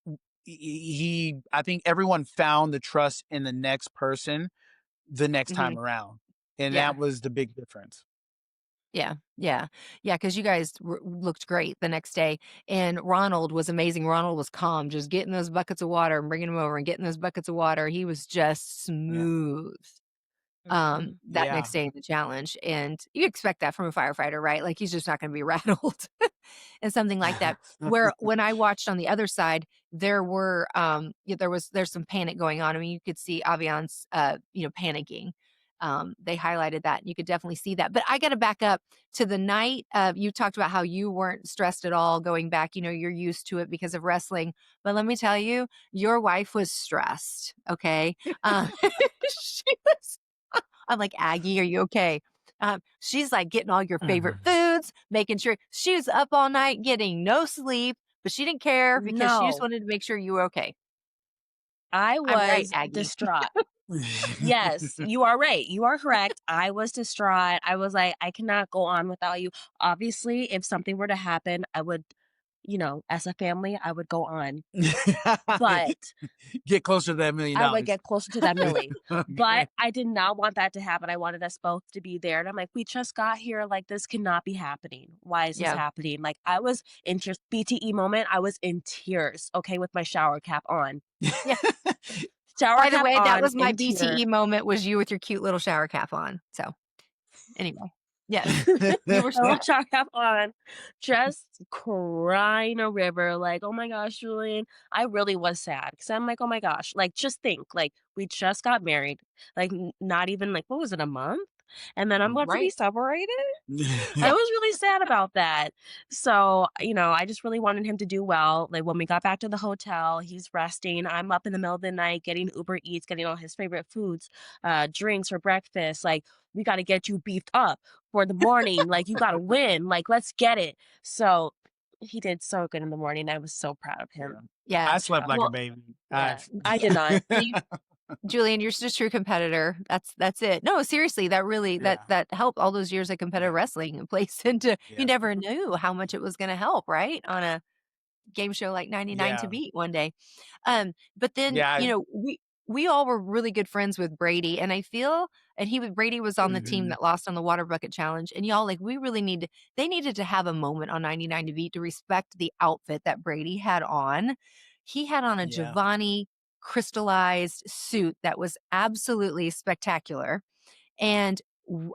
I think everyone found the trust in the next person the next time Mhm. around, and that Yeah. was the big difference. Yeah, yeah. Yeah, because you guys looked great the next day, and Ronald was amazing. Ronald was calm, just getting those buckets of water and bringing them over and getting those buckets of water. He was just Yeah. smooth. Mhm. That Yeah. next day in the challenge, and you expect that from a firefighter, right? Like, he's just not gonna be rattled and something like that. Where when I watched on the other side, there were, yeah, there's some panic going on. I mean, you could see Avian's, panicking. They highlighted that, and you could definitely see that. But I gotta back up to the night, you talked about how you weren't stressed at all going back, you're used to it because of wrestling. But let me tell you, your wife was stressed, okay? Uh, she was I'm like, "Aggie, are you okay?" She's, like, getting all your favorite foods, making sure she was up all night getting no sleep, but she didn't care because she just No. wanted to make sure you were okay. I I'm right, was Aggie. distraught. Yes, you are right. You are correct. I was distraught. I was like, I cannot go on without you. Obviously, if something were to happen, I would, as a family, I would go on. But Get closer to that $1,000,000. I would get closer to that millie. But Okay. I did not want that to happen. I wanted us both to be there. And I'm like, we just got here. Like, this cannot be happening. Why is this Yeah. happening? Like, I was in tears. BTE moment, I was in tears, okay, with my shower cap on. Yeah. Shower By the cap way, that on, was my in tears. BTE moment was you with your cute little shower cap on. So, anyway, yes, you were I sad. wish I kept on just crying a river, like, "Oh my gosh, Julian." I really was sad because 'cause I'm like, "Oh my gosh." Like, just think, like, we just got married, like, not even, like, what was it, a month? And then I'm about to be Right. separated? I Yep. was really sad about that. So, I just really wanted him to do well. Like, when we got back to the hotel, he's resting. I'm up in the middle of the night getting Uber Eats, getting all his favorite foods, drinks for breakfast. Like, we got to get you beefed up for the morning. Like, you got to win. Like, let's get it. So, he did so good in the morning. I was so proud of Yeah. him. Yeah. I slept like a Well, baby. Yeah, I did not. see, Julian, you're just a true competitor. That's it. No, seriously, that really Yeah. that helped all those years of competitive Yeah. wrestling plays into you Yeah. never knew how much it was gonna help, right? On a game show like 99 to Yeah. beat one day. But then, Yeah. we all were really good friends with Brady, and I feel and Brady was on the team Mhm. that lost on the water bucket challenge, and y'all, like, we really they needed to have a moment on 99 to beat to respect the outfit that Brady had on. He had on a Yeah. Giovanni crystallized suit that was absolutely spectacular. And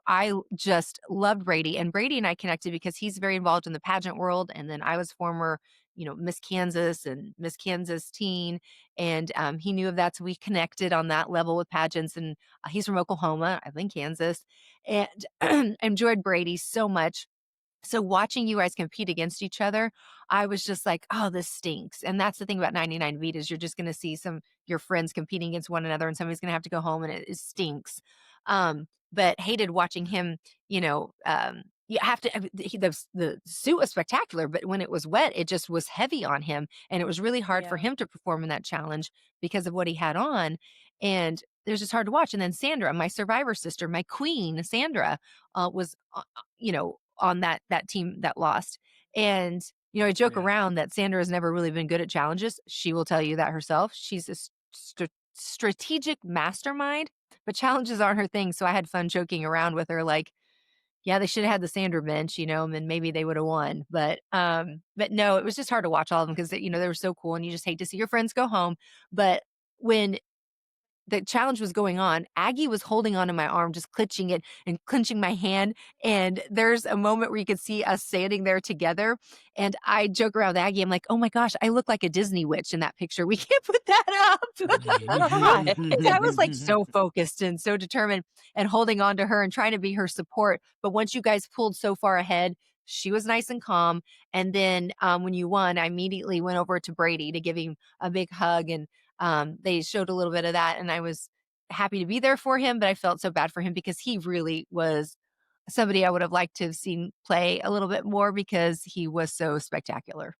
I just loved Brady, and Brady and I connected because he's very involved in the pageant world, and then I was former, Miss Kansas and Miss Kansas teen, and he knew of that, so we connected on that level with pageants. And he's from Oklahoma, I think Kansas, and enjoyed Brady so much. So watching you guys compete against each other, I was just like, "Oh, this stinks." And that's the thing about 99 Beat is you're just gonna see your friends competing against one another, and somebody's gonna have to go home, and it stinks. But hated watching him, you have to the suit was spectacular, but when it was wet, it just was heavy on him, and it was really hard for Yeah. him to perform in that challenge because of what he had on, and it was just hard to watch. And then Sandra, my survivor sister, my queen, Sandra, was, on that team that lost. And, I joke Yeah. around that Sandra has never really been good at challenges. She will tell you that herself. She's a strategic mastermind, but challenges aren't her thing. So I had fun joking around with her, like, yeah, they should have had the Sandra bench, and then maybe they would have won. But no, it was just hard to watch all of them because they were so cool, and you just hate to see your friends go home. But when the challenge was going on, Aggie was holding onto my arm, just clenching it and clenching my hand. And there's a moment where you could see us standing there together. And I joke around with Aggie. I'm like, oh my gosh, I look like a Disney witch in that picture. We can't put that up. Why? 'Cause I was like so focused and so determined and holding on to her and trying to be her support. But once you guys pulled so far ahead, she was nice and calm. And then when you won, I immediately went over to Brady to give him a big hug. And they showed a little bit of that. And I was happy to be there for him, but I felt so bad for him because he really was somebody I would have liked to have seen play a little bit more because he was so spectacular.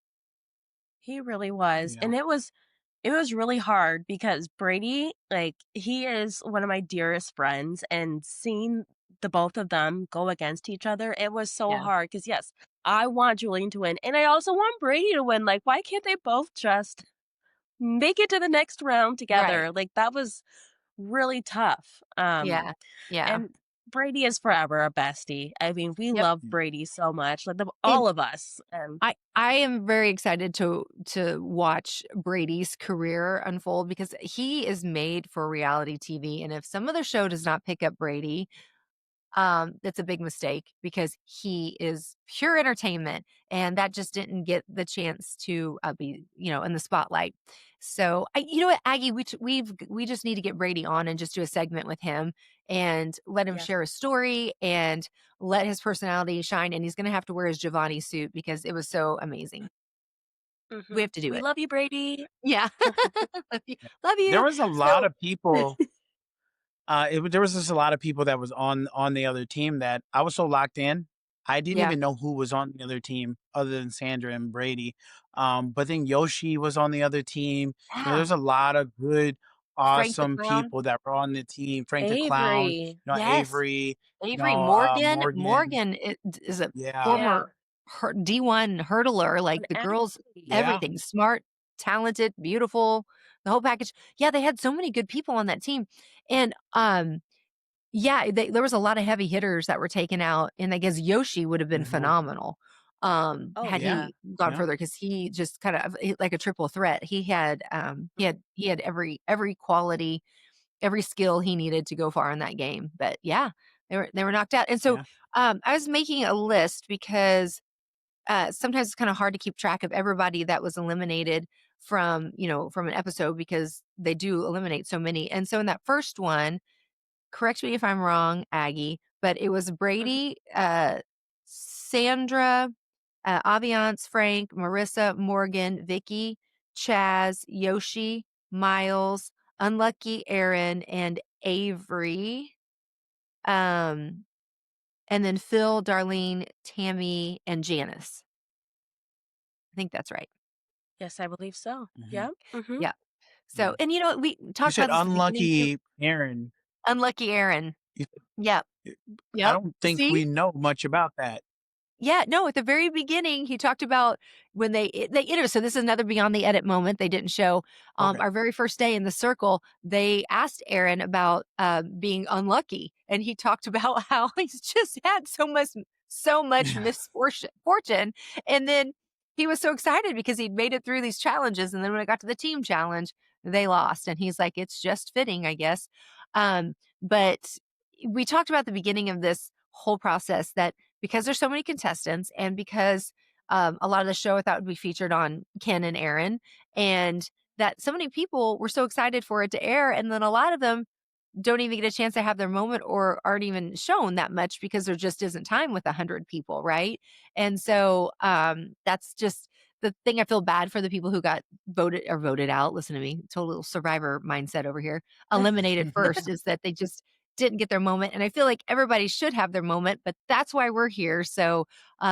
He really was. Yeah. And it was really hard because Brady, like, he is one of my dearest friends, and seeing the both of them go against each other, it was so Yeah. hard. Because yes, I want Julian to win, and I also want Brady to win. Like, why can't they both just make it to the next round Right. together? Like, that was really tough. Yeah. Yeah. And Brady is forever a bestie. I mean, we Yep. love Brady so much, like, And all of us. And I am very excited to watch Brady's career unfold because he is made for reality TV. And if some other show does not pick up Brady, that's a big mistake because he is pure entertainment, and that just didn't get the chance to be, in the spotlight. So, you know what, Aggie, we just need to get Brady on and just do a segment with him and let him yes, share a story and let his personality shine. And he's going to have to wear his Giovanni suit because it was so amazing. We have to do we it. love you, Brady. Yeah. Love you. Love There you. was a lot So, of people. There was just a lot of people that was on the other team that I was so locked in. I didn't Yeah. even know who was on the other team other than Sandra and Brady. But then Yoshi was on the other team. Yeah. There's a lot of good, Frank the awesome Clown. people that were on the team. Frank the Clown, Avery. Yes. Avery, Avery Morgan. Morgan. Morgan is a Yeah, Yeah. former D1 hurdler, like An the girls, athlete. yeah, everything, smart, talented, beautiful, the whole package. Yeah, they had so many good people on that team. And, yeah, there was a lot of heavy hitters that were taken out, and I guess Yoshi would have been mhm, phenomenal, Oh, had yeah. he gone yeah, further because he just kind of like a triple threat. He had every quality, every skill he needed to go far in that game. But yeah, they were knocked out. And so, yeah, I was making a list because, sometimes it's kinda hard to keep track of everybody that was eliminated from an episode because they do eliminate so many. And so in that first one, correct me if I'm wrong, Aggie, but it was Mhm. Brady, Sandra, Aviance, Frank, Marissa, Morgan, Vicky, Chaz, Yoshi, Miles, Unlucky Aaron, and Avery. Um, and then Phil, Darlene, Tammy, and Janice. I think that's right. Yes, I believe so. mhm, Yeah. Mhm. Yeah. yeah. So, and we You talked said about this at the beginning too. unlucky Aaron. Unlucky Aaron. You Yep. I Yep. don't think See? we know much about that. Yeah, no, at the very beginning, he talked about when they so this is another beyond the edit moment they didn't show. Okay. Our very first day in the circle, they asked Aaron about, being unlucky, and he talked about how he's just had so much misfortune, and then he was so excited because he'd made it through these challenges, and then when it got to the team challenge, they lost, and he's like, "It's just fitting, I guess." But we talked about the beginning of this whole process that because there's so many contestants and because, a lot of the show I thought would be featured on Ken and Aaron, and that so many people were so excited for it to air, and then a lot of them don't even get a chance to have their moment or aren't even shown that much because there just isn't time with 100 people, right? And so, that's just the thing. I feel bad for the people who got voted out. Listen to me, total survivor mindset over here. Eliminated first is that they just didn't get their moment, and I feel like everybody should have their moment, but that's why we're here. So,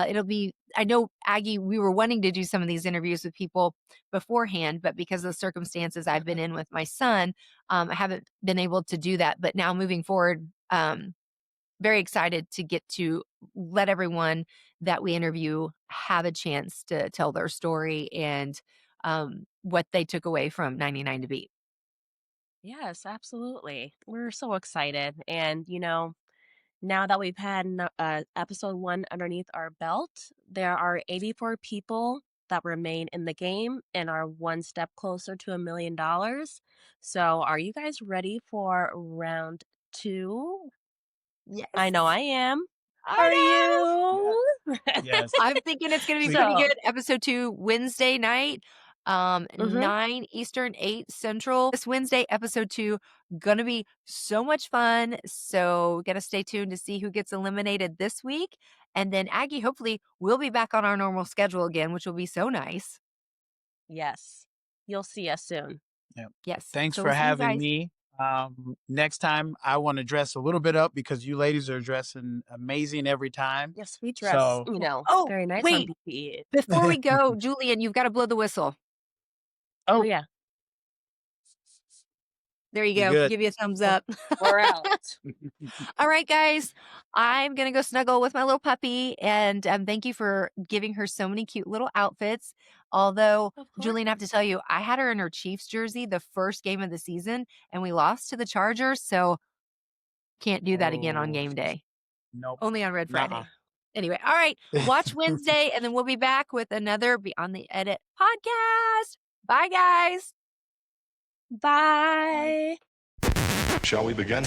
it'll be I know, Aggie, we were wanting to do some of these interviews with people beforehand, but because of the circumstances I've been in with my son, I haven't been able to do that. But now moving forward, very excited to get to let everyone that we interview have a chance to tell their story and, what they took away from 99 to Beat. Yes, absolutely. We're so excited. And, now that we've had episode 1 underneath our belt, there are 84 people that remain in the game and are one step closer to $1 million. So, are you guys ready for round 2? I know Yes. I am. I Are know. Yeah. you? Yes. I'm thinking it's gonna be We pretty So, good. Episode 2, Wednesday night, mhm. 9 Eastern, 8 Central. This Wednesday, episode 2, gonna be so much fun. So gotta stay tuned to see who gets eliminated this week. And then Aggie, hopefully, we'll be back on our normal schedule again, which will be so nice. Yes. You'll see us soon. Yeah. Yes. Thanks So for we'll see you having guys. me. Next time I want to dress a little bit up because you ladies are dressing amazing every time. Yes, we dress, So, Yeah. Oh, very nice on wait, BT. before we go, Julian, you've gotta blow the whistle. Oh, oh, yeah. There you you're go. good. Give you a thumbs We're up. we're out. All right, guys. I'm gonna go snuggle with my little puppy, and thank you for giving her so many cute little outfits. Although, Of Julian, I have to course. tell you, I had her in her Chiefs jersey the first game of the season, and we lost to the Chargers, so can't do that again on Oh, game day. nope. Only on Red Nuh-uh. Friday. Anyway, all right. Watch Wednesday, and then we'll be back with another Beyond the Edit podcast. Bye, guys. Bye. Shall we begin?